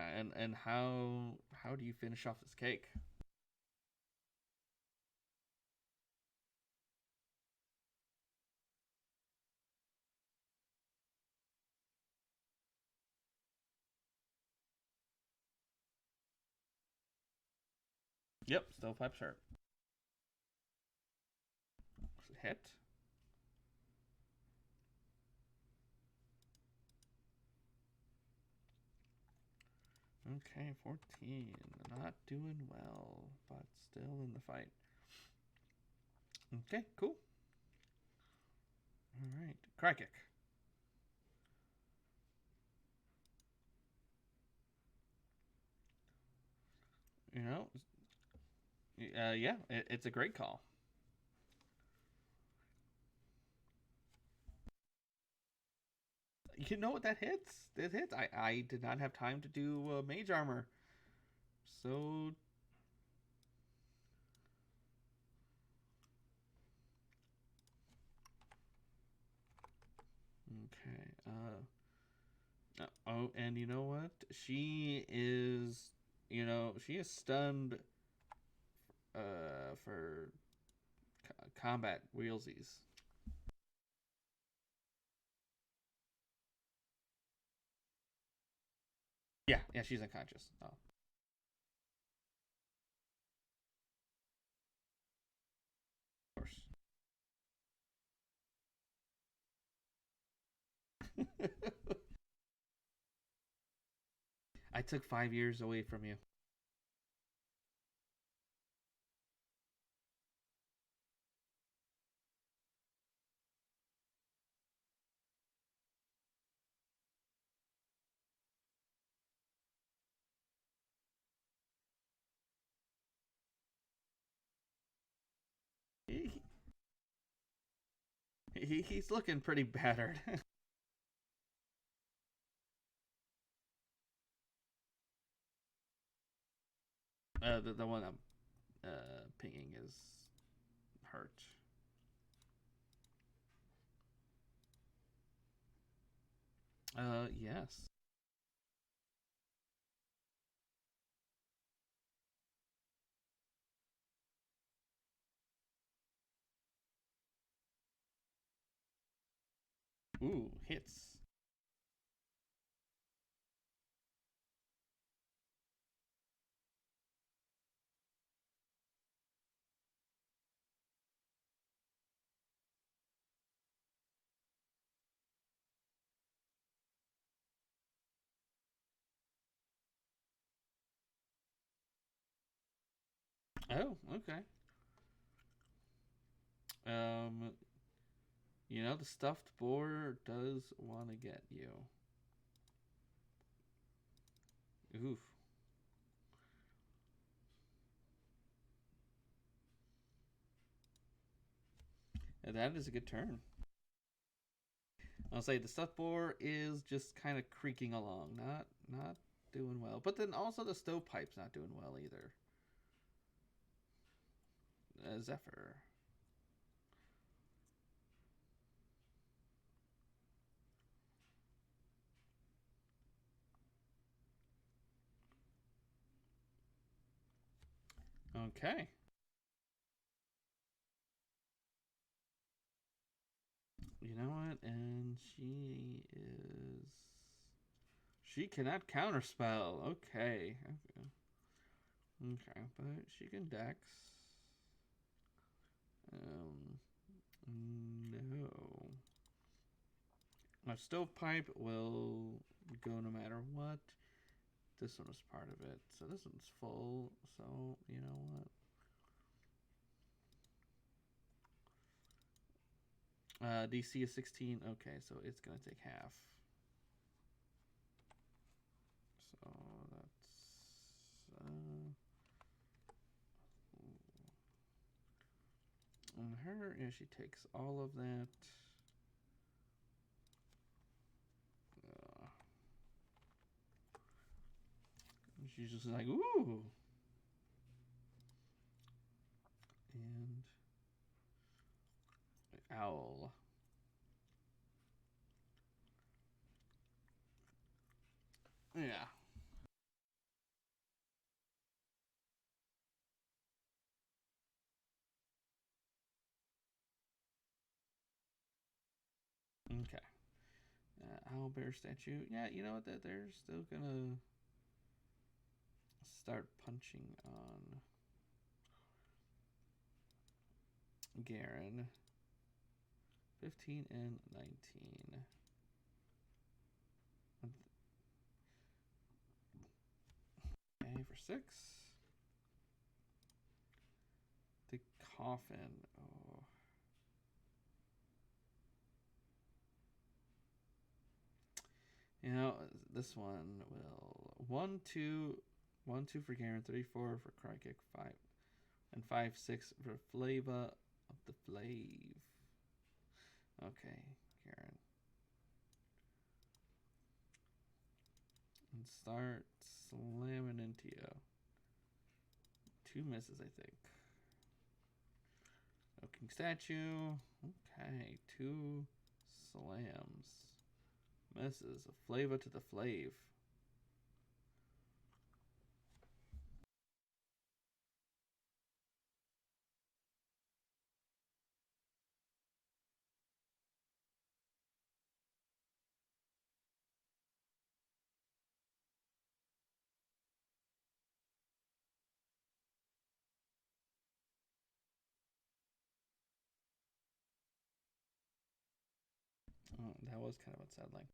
[SPEAKER 1] how do you finish off this cake? Yep, stovepipe's hurt. Hit. Okay, 14. Not doing well, but still in the fight. Okay, cool. All right, Krikec. Yeah, it's a great call. You know what that hits? That hits. I did not have time to do mage armor. So okay. Oh, and you know what? She is stunned for combat wheelsies. Yeah, she's unconscious. Oh. Of course. I took 5 years away from you. He, he's looking pretty battered. The one I'm pinging is hurt. Yes. Ooh, hits. Oh, okay. Um, the stuffed boar does want to get you. Oof. And that is a good turn. I'll say the stuffed boar is just kind of creaking along, not doing well. But then also the stovepipe's not doing well either. Zephyr. Okay. You know what? And she cannot counterspell. Okay. Okay, but she can dex. Um, no. My stovepipe will go no matter what. This one was part of it, so this one's full. So you know what? DC is 16. Okay, so it's gonna take half. So that's on her. Yeah, she takes all of that. Uh, she's just like ooh, and owl. Yeah. Okay. Owlbear statue. Yeah, you know what? That they're still gonna start punching on Geren. 15 and 19. Okay, for 6. The coffin. Oh. You know, this one will 1, 2, 1, 2 for Garen, 3, 4 for Krikec, 5, and 5, 6 for Flava of the Flave. Okay, Garen. And start slamming into you. 2 misses, I think. King statue. Okay, 2 slams. Misses. A flavor to the flave. Oh, that was kind of unsettling.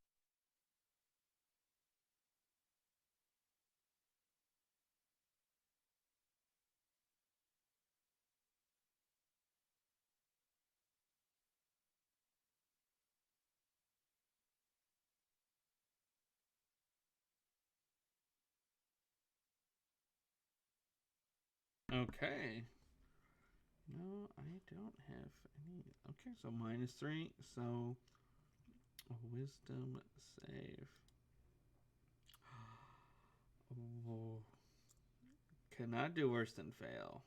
[SPEAKER 1] Okay. No, I don't have any. Okay, so -3. So a wisdom save. Oh, cannot do worse than fail.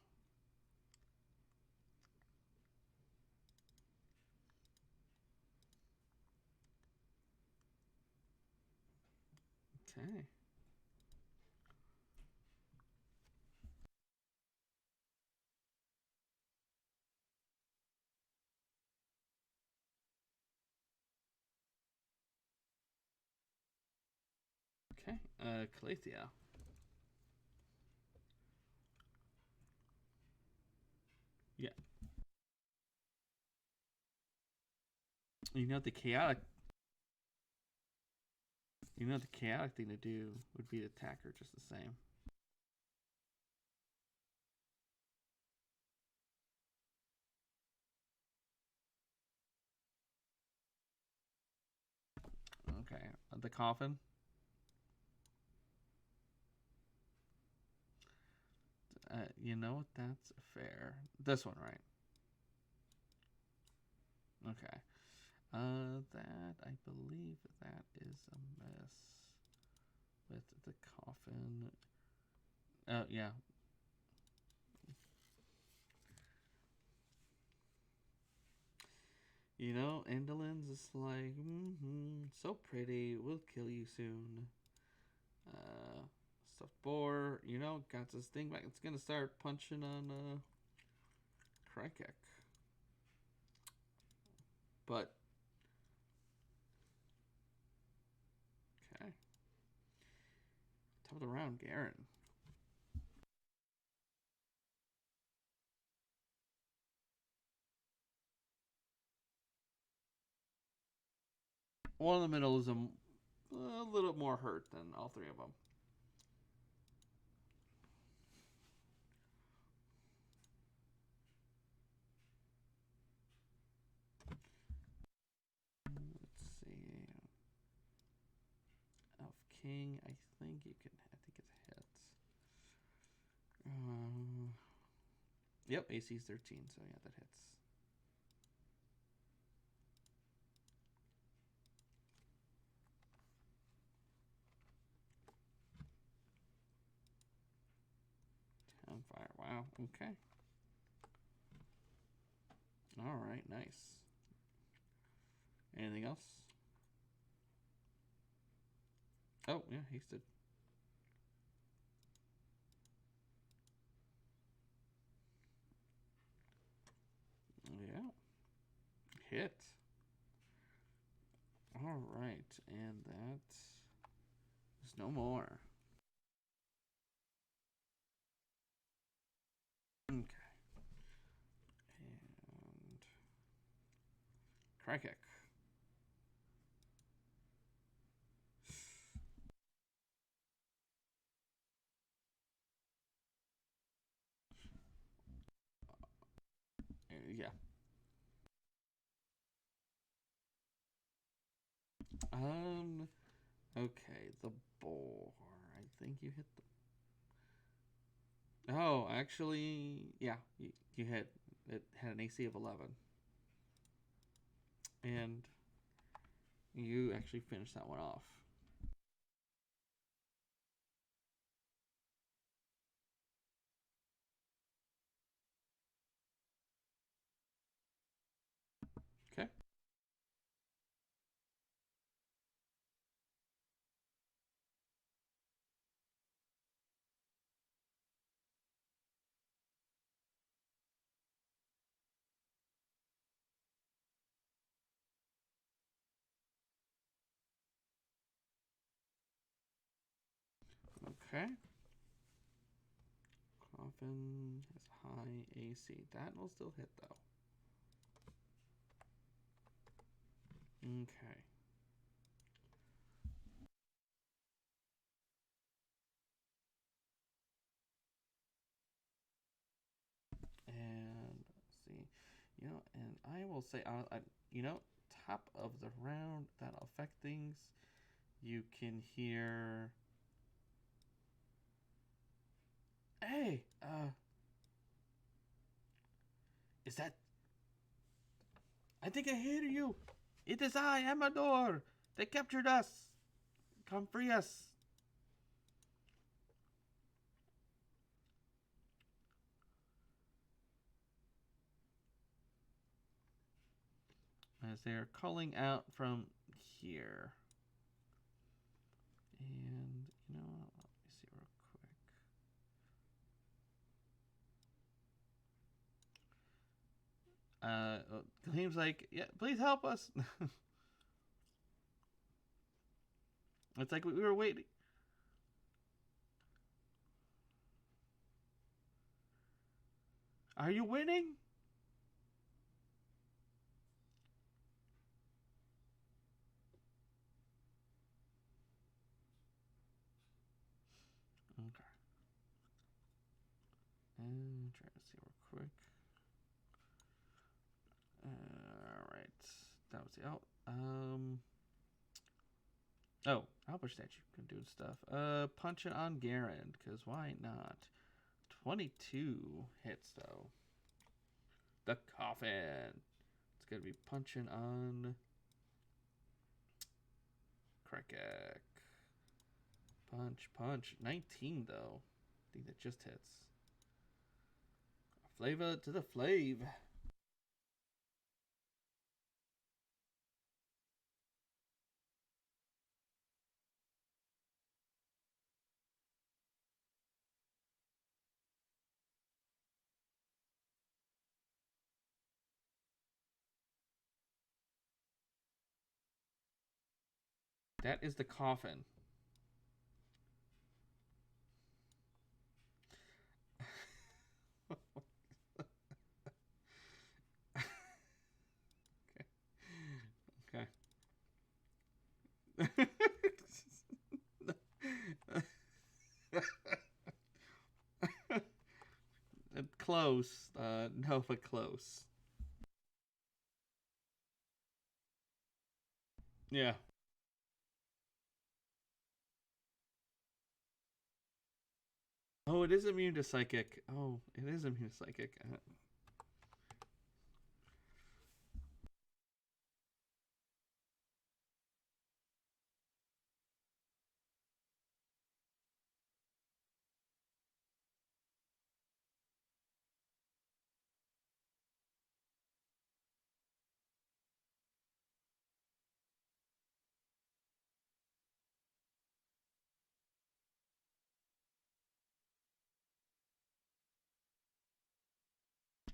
[SPEAKER 1] Okay. Okay. Calathea. Yeah. You know the chaotic. You know the chaotic thing to do would be to attack her just the same. Okay. The coffin. You know what? That's fair. This one, right? Okay. That I believe that is a mess with the coffin. Yeah. You know, Endelin's just like, so pretty. We'll kill you soon. Uh, Stuffed boar. You know, got this thing back. It's gonna start punching on Krikec. But okay, top of the round, Geren. One in the middle is a little more hurt than all three of them. Let's see. Elf King. I think you can. I think it's a hit. Yep, AC is 13, so yeah, that hits. Townfire. Wow. Okay. All right. Nice. Anything else? Oh yeah, hasted. Yeah. Hit. All right, and that is no more. Okay. And Krikec. Yeah. Okay, the boar. I think you hit the. Oh, actually, yeah, you hit. It had an AC of 11, and you actually finished that one off. Okay. Okay. Coffin has high AC. That will still hit though. Okay. And let's see, and I will say, top of the round that'll affect things. You can hear, hey, Is that? I think I hear you. It is I, Amador. They captured us. Come free us. As they're calling out from here. And, you know, let me see real quick. Gleam's like, yeah, please help us. It's like we were waiting. Are you winning? Okay. And try to see real quick. Alright. That was the out. Oh, Alpha Statue can do stuff. Punching on Geren, because why not? 22 hits, though. The Coffin. It's going to be punching on Krikec. Punch, punch. 19, though. I think that just hits. Flavor to the Flav. That is the Coffin. Okay. Close. No, but close. Yeah. Oh, it is immune to psychic. Oh, it is immune to psychic.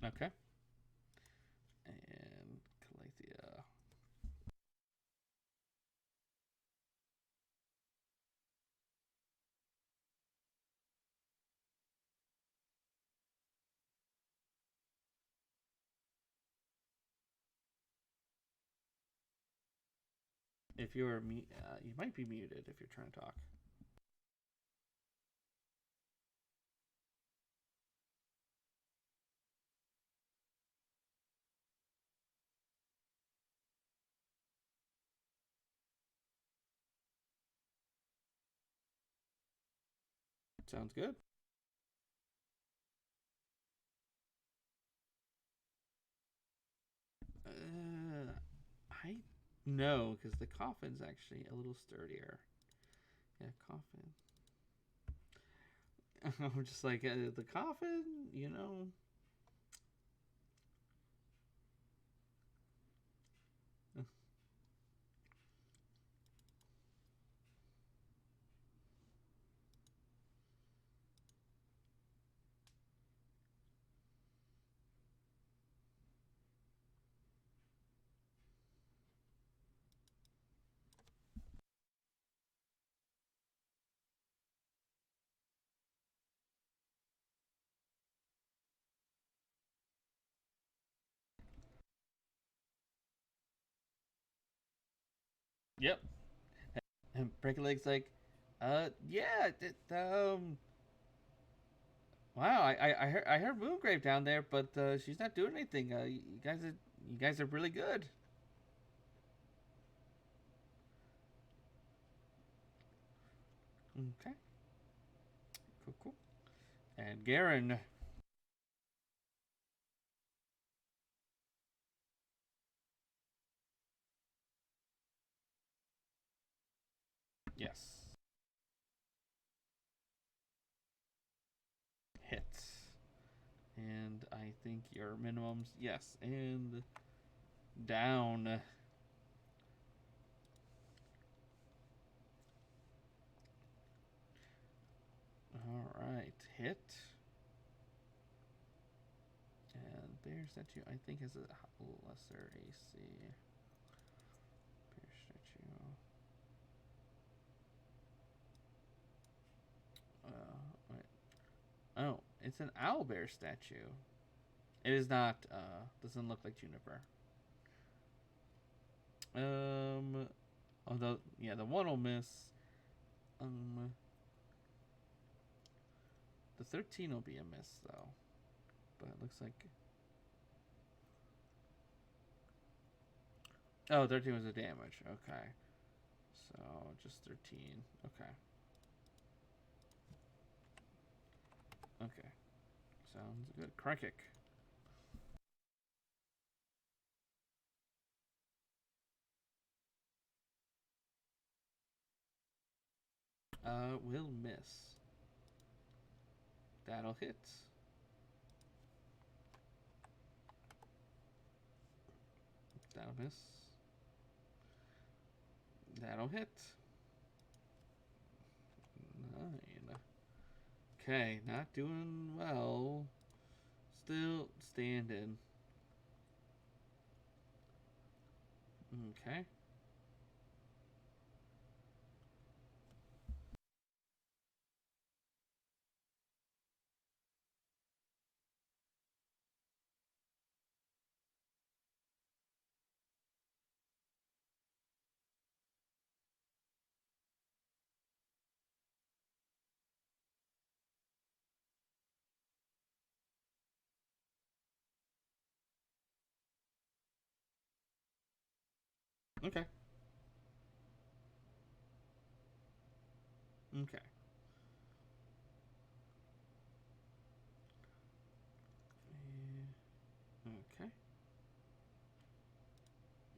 [SPEAKER 1] Okay. And Calathea. If you're you might be muted if you're trying to talk. Sounds good. I no, because the coffin's actually a little sturdier. Yeah, coffin. I'm just like the coffin, you know. Yep. And Breakaleg's like, yeah, wow, I heard Moongrave down there, but she's not doing anything. You guys are really good. Okay, cool, cool. And Geren, Yes. Hits. And I think your minimums, yes, and down. All right, hit. And Bear Statue, I think, has a lesser AC. Bear Statue. Wait. Oh, it's an owlbear statue. It is not. Doesn't look like Juniper. Although, yeah, the one will miss. The 13 will be a miss though. But it looks like. Oh, 13 was a damage. Okay. So just 13. Okay. Okay. Sounds good. Krikec. Will miss. That'll hit. That'll miss. That'll hit. 9. Okay, not doing well. Still standing. Okay. Okay. Okay. Okay.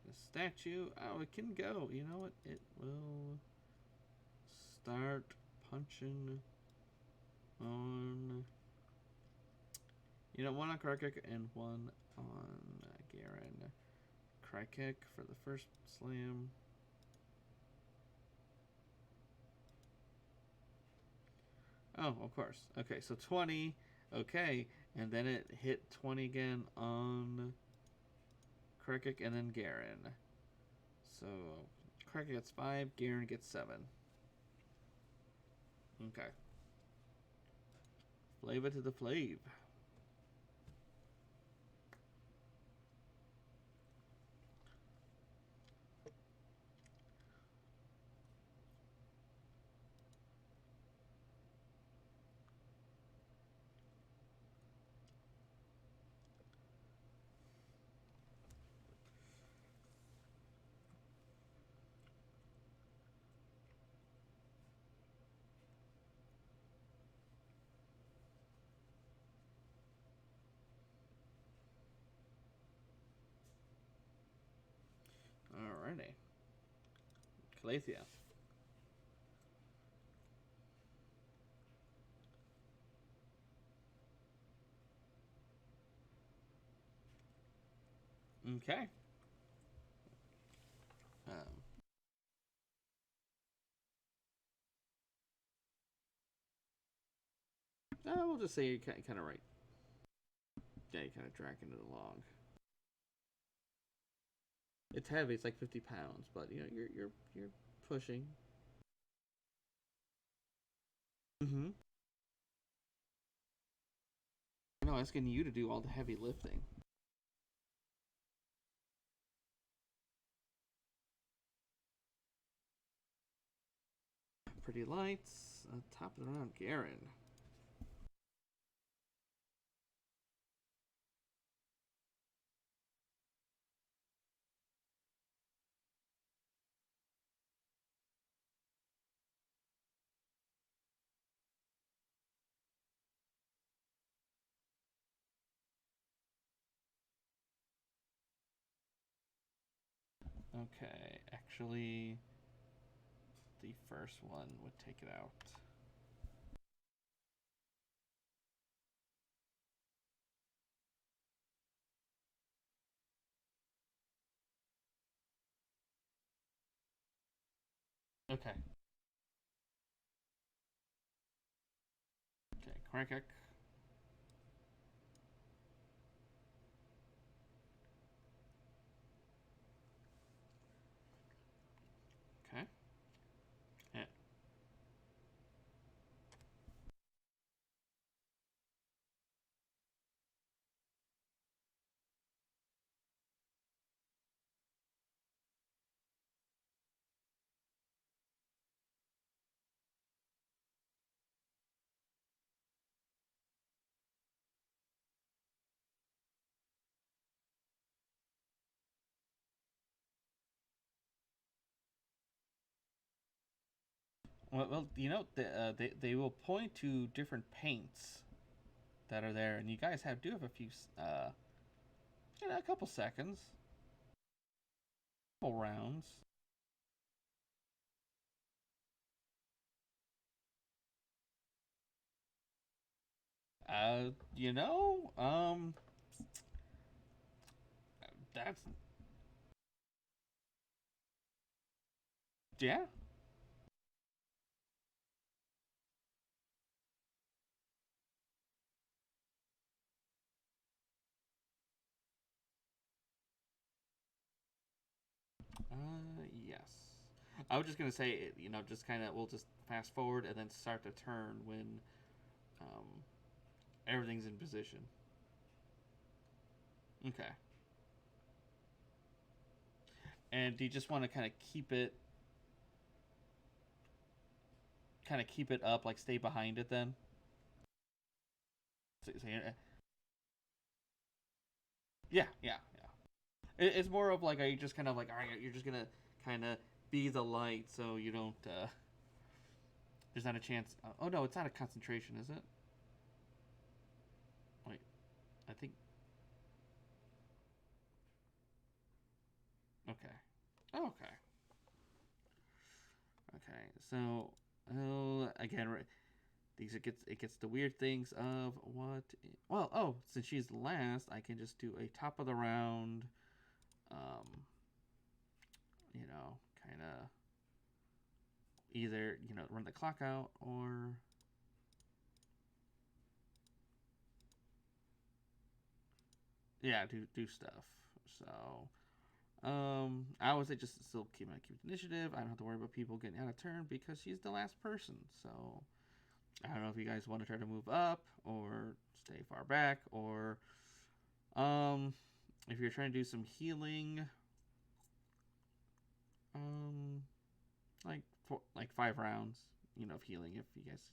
[SPEAKER 1] The statue. Oh, it can go. You know what? It will start punching on. You know, one on Krikec and one on Geren. Krikec for the first slam. Oh, of course. Okay, so 20. Okay, and then it hit 20 again on Krikec and then Geren. So Krikec gets 5, Geren gets 7. Okay. Flava to the Flav. Alrighty. Calathea. Okay. We'll just say you're kind of right. Yeah, you're kind of dragging it along. It's heavy. It's like 50 pounds, but you know you're pushing. Mm-hmm. I know, asking you to do all the heavy lifting. Pretty lights. Top of the round, Geren. Okay, actually, the first one would take it out. Okay. Okay, Krikec. Okay. Yeah. Well, they will point to different paints that are there, and you guys do have a few, a couple seconds, couple rounds. Uh, you know, um, that's yeah. Yes. I was just gonna say, just kind of we'll just fast forward and then start the turn when um, everything's in position. Okay. And do you just want to kind of keep it up, like stay behind it then? Yeah, yeah, yeah. It's more of like, are you just kind of like, all right, you're just gonna kind of be the light, so you don't. There's not a chance. Oh no, it's not a concentration, is it? Wait, I think. Okay. Oh, okay. Okay. So, again, these it gets the weird things of what. Well, since she's the last, I can just do a top of the round. Um, kind of either run the clock out or yeah, do stuff. So I would say just still keep initiative. I don't have to worry about people getting out of turn because she's the last person. So I don't know if you guys want to try to move up or stay far back, or um if you're trying to do some healing, um like 5 rounds, of healing if you guys,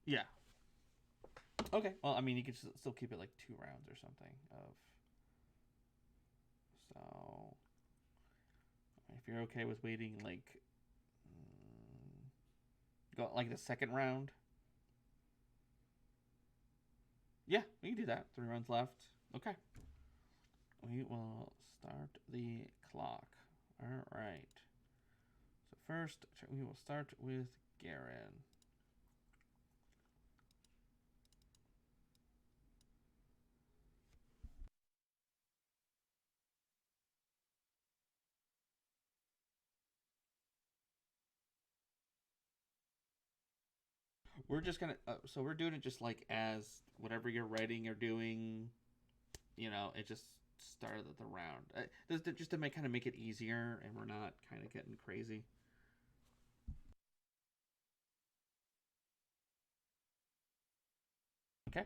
[SPEAKER 1] yeah. Okay. Well, I mean, you could still keep it like 2 rounds or something of. So if you're okay with waiting, like go like the second round. Yeah, we can do that. 3 rounds left. Okay. We will start the clock. All right. So first, we will start with Geren. We're just gonna. So we're doing it just like as whatever you're writing or doing. It just started the round. Just to make it easier, and we're not kind of getting crazy. Okay.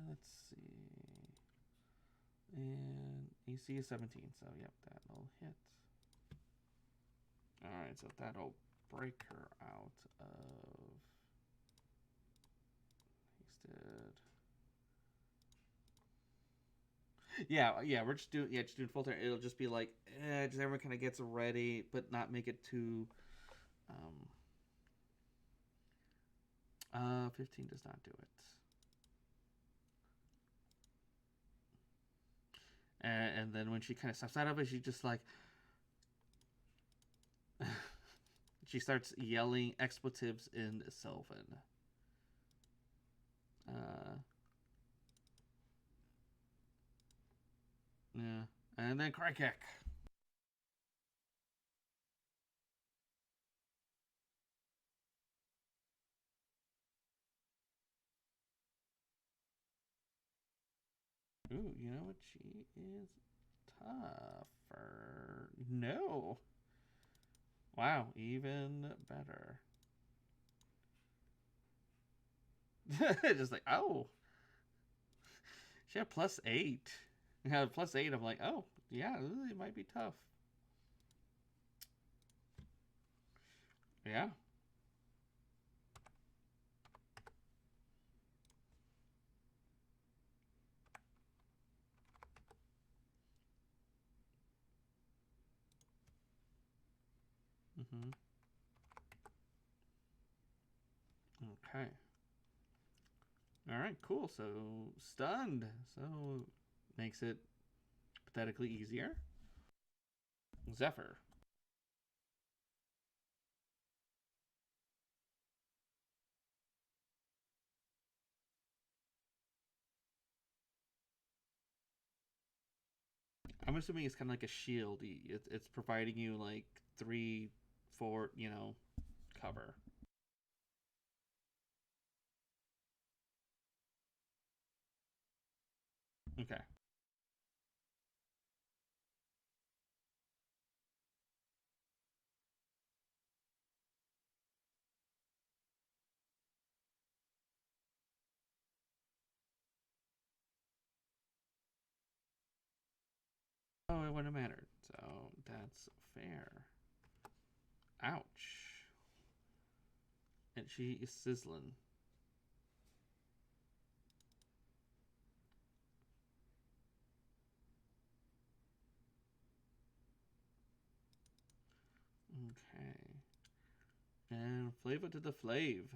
[SPEAKER 1] Let's see. And AC is 17, so yep, that'll hit. Alright, so that'll break her out of hasted. Yeah, we're just doing full turn. It'll just be like, just everyone kind of gets ready, but not make it too, um, 15 does not do it. And then when she kind of steps out of it, she just like she starts yelling expletives in Sylvan. Yeah, and then Krikec. Ooh, you know what? She is tougher. No. Wow, even better. Just like, oh, she had +8. Yeah, +8. I'm like, oh, yeah, it might be tough. Yeah. Mm-hmm. Okay. All right, cool. So stunned. So makes it pathetically easier. Zephyr. I'm assuming it's kind of like a shield. It's providing you like 3, 4, cover. Okay. Oh, it wouldn't have mattered. So that's fair. Ouch. And she is sizzling. Okay. And flavor to the flave.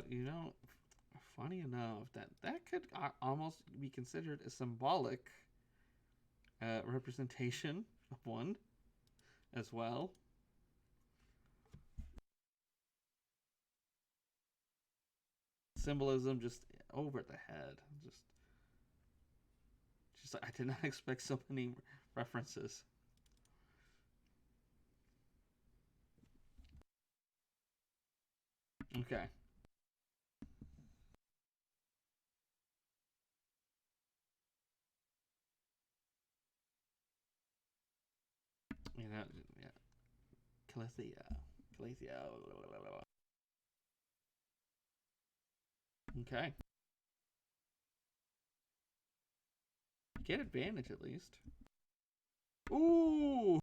[SPEAKER 1] You know, funny enough, that could almost be considered a symbolic representation of one as well. Symbolism just over the head. Just like I did not expect so many references. Okay. You know, yeah. Calathea. Calathea. Okay. Get advantage at least. Ooh.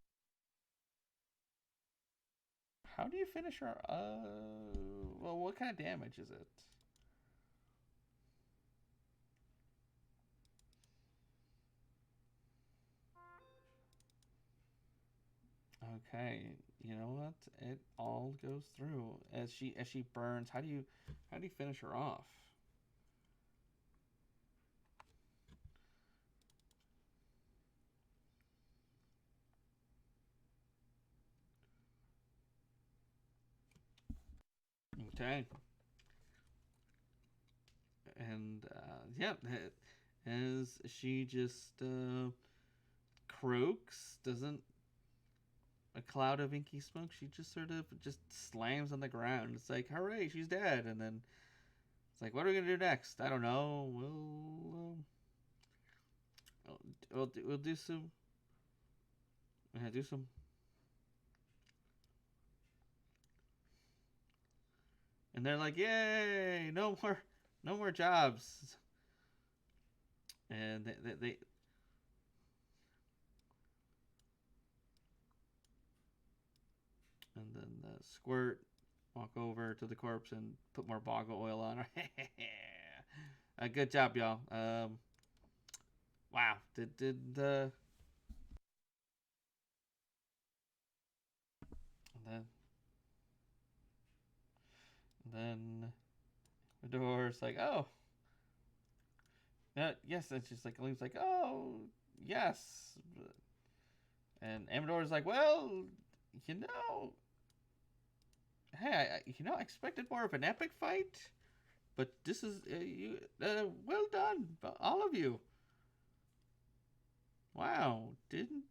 [SPEAKER 1] How do you finish her? Well, what kind of damage is it? Okay, you know what? It all goes through as she burns. How do you finish her off? Okay, and yeah, as she just croaks, doesn't a cloud of inky smoke? She just sort of just slams on the ground. It's like, hooray, she's dead, and then it's like, what are we gonna do next? I don't know. We'll do some. Do some. And they're like, yay, no more jobs. and and then Squirt walk over to the corpse and put more boggle oil on her. Good job, y'all. Wow. Then then the door's like, oh, yes. And she's like, Leaves like, oh, yes. And Amador's like, well, you know, hey, I expected more of an epic fight, but this is well done, all of you. Wow, didn't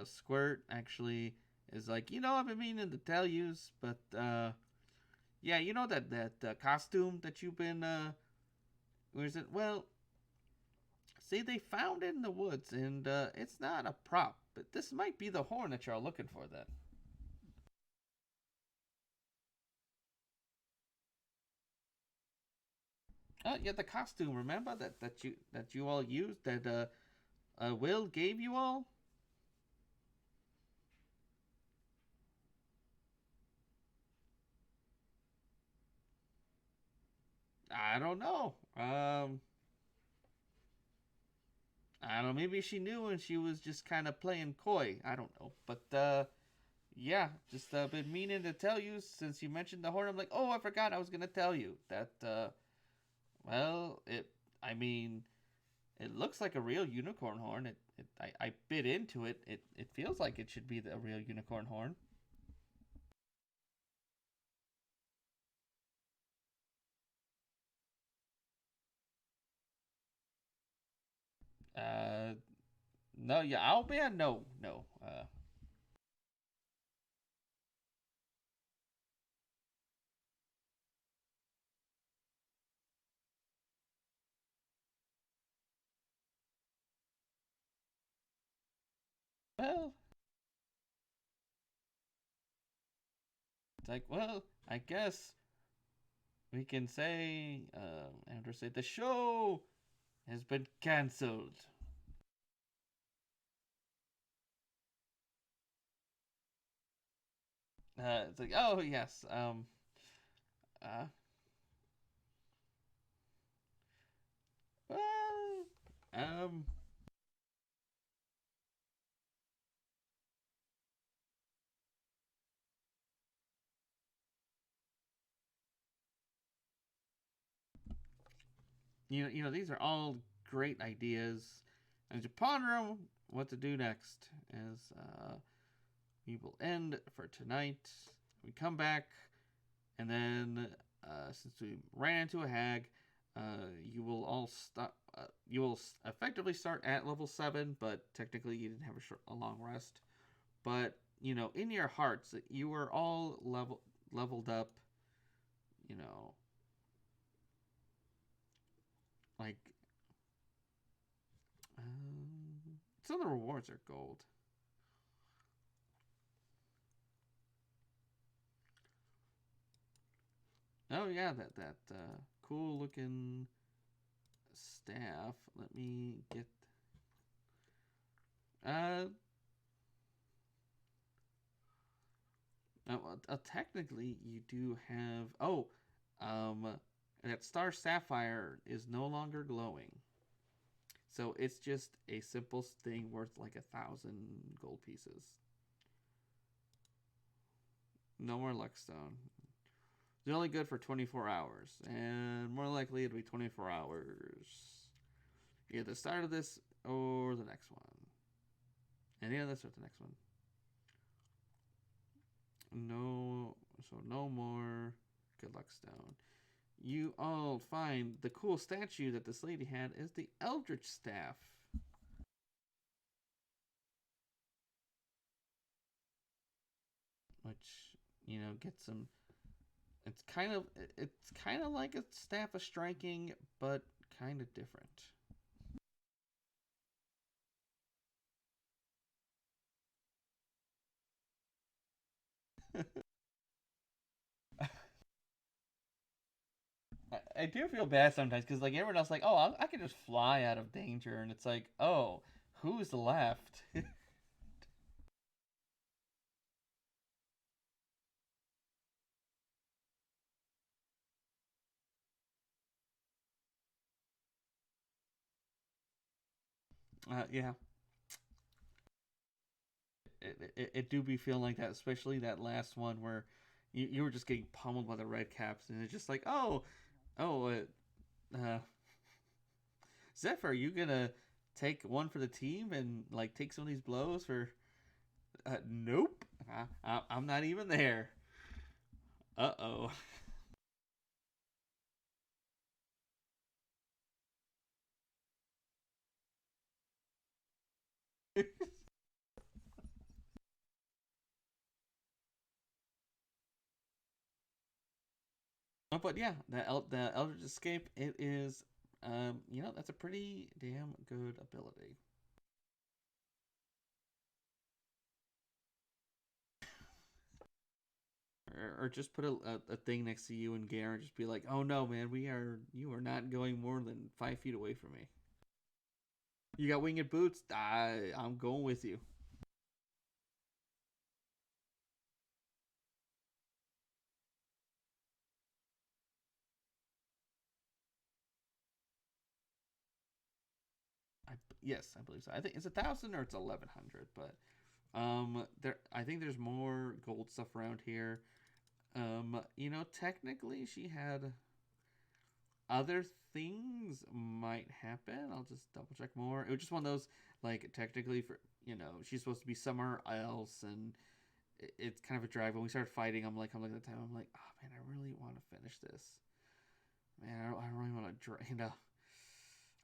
[SPEAKER 1] Squirt actually is like, I've been meaning to tell you, but yeah, that costume that you've been where is it? Well, see, they found it in the woods, and it's not a prop, but this might be the horn that you're looking for. Then, yeah, the costume. Remember that you all used that Will gave you all. I don't know. I don't know. Maybe she knew and she was just kind of playing coy. I don't know. But yeah, just been meaning to tell you since you mentioned the horn. I'm like, oh, I forgot. I was gonna tell you that. Well, it. I mean, it looks like a real unicorn horn. I bit into it. It feels like it should be a real unicorn horn. Uh, no, yeah, I'll ban. No, no. Well, it's like, well, I guess we can say, Andrew said the show has been cancelled. It's like, oh yes, uh, well, these are all great ideas, and as you ponder them, what to do next, as we will end for tonight. We come back, and then since we ran into a hag, you will all stop. You will effectively start at level 7, but technically you didn't have a long rest. But in your hearts, you were all leveled up. You know, like some of the rewards are gold. Oh yeah, that cool looking staff. Let me get. Uh, technically, you do have. Oh, um, that star sapphire is no longer glowing, so it's just a simple thing worth like 1,000 gold pieces. No more luckstone. It's only good for 24 hours, and more likely it'll be 24 hours. Either the start of this or the next one. And yeah, that's what the next one. No, so no more good luck stone. You all find the cool statue that this lady had is the Eldritch Staff. Which, gets some. It's kind of like a staff of striking, but kind of different. I do feel bad sometimes because like everyone else, like, oh, I can just fly out of danger, and it's like, oh, who's left? Yeah, it do be feeling like that, especially that last one where you were just getting pummeled by the red caps, and it's just like, oh, Zephyr, are you gonna take one for the team and like take some of these blows for? Nope, I'm not even there. Uh-oh. But yeah, the Eldritch Escape, it is, that's a pretty damn good ability. Or just put a thing next to you and Garen, just be like, oh no, man, you are not going more than 5 feet away from me. You got winged boots? I'm going with you. Yes, I believe so. I think it's 1,000 or it's 1,100, but I think there's more gold stuff around here. Technically she had other things might happen. I'll just double check more. It was just one of those, like, technically for she's supposed to be somewhere else, and it's kind of a drag. When we started fighting, I'm like at the time, I'm like, oh man, I really want to finish this. Man, I don't really want to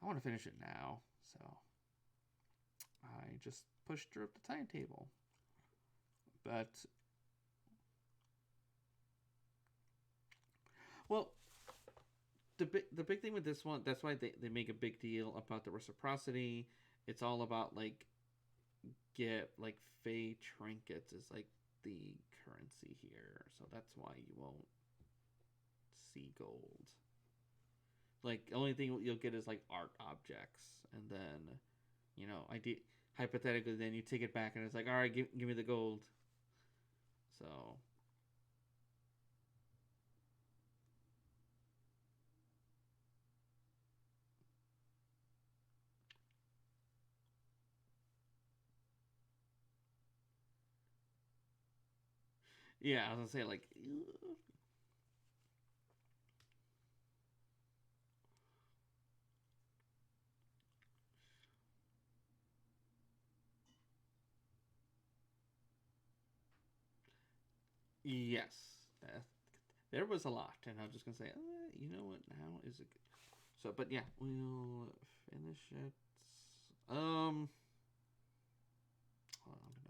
[SPEAKER 1] I want to finish it now. So I just pushed her up the timetable. But well, the big thing with this one, that's why they make a big deal about the reciprocity. It's all about like get like Fey trinkets is like the currency here, so that's why you won't see gold. Like the only thing you'll get is like art objects, and then hypothetically, then you take it back, and it's like, all right, give me the gold. So yeah, I was gonna say like, yes, there was a lot, and I was just gonna say, you know what? Now is a good. So, but yeah, we'll finish it. Um, hold on,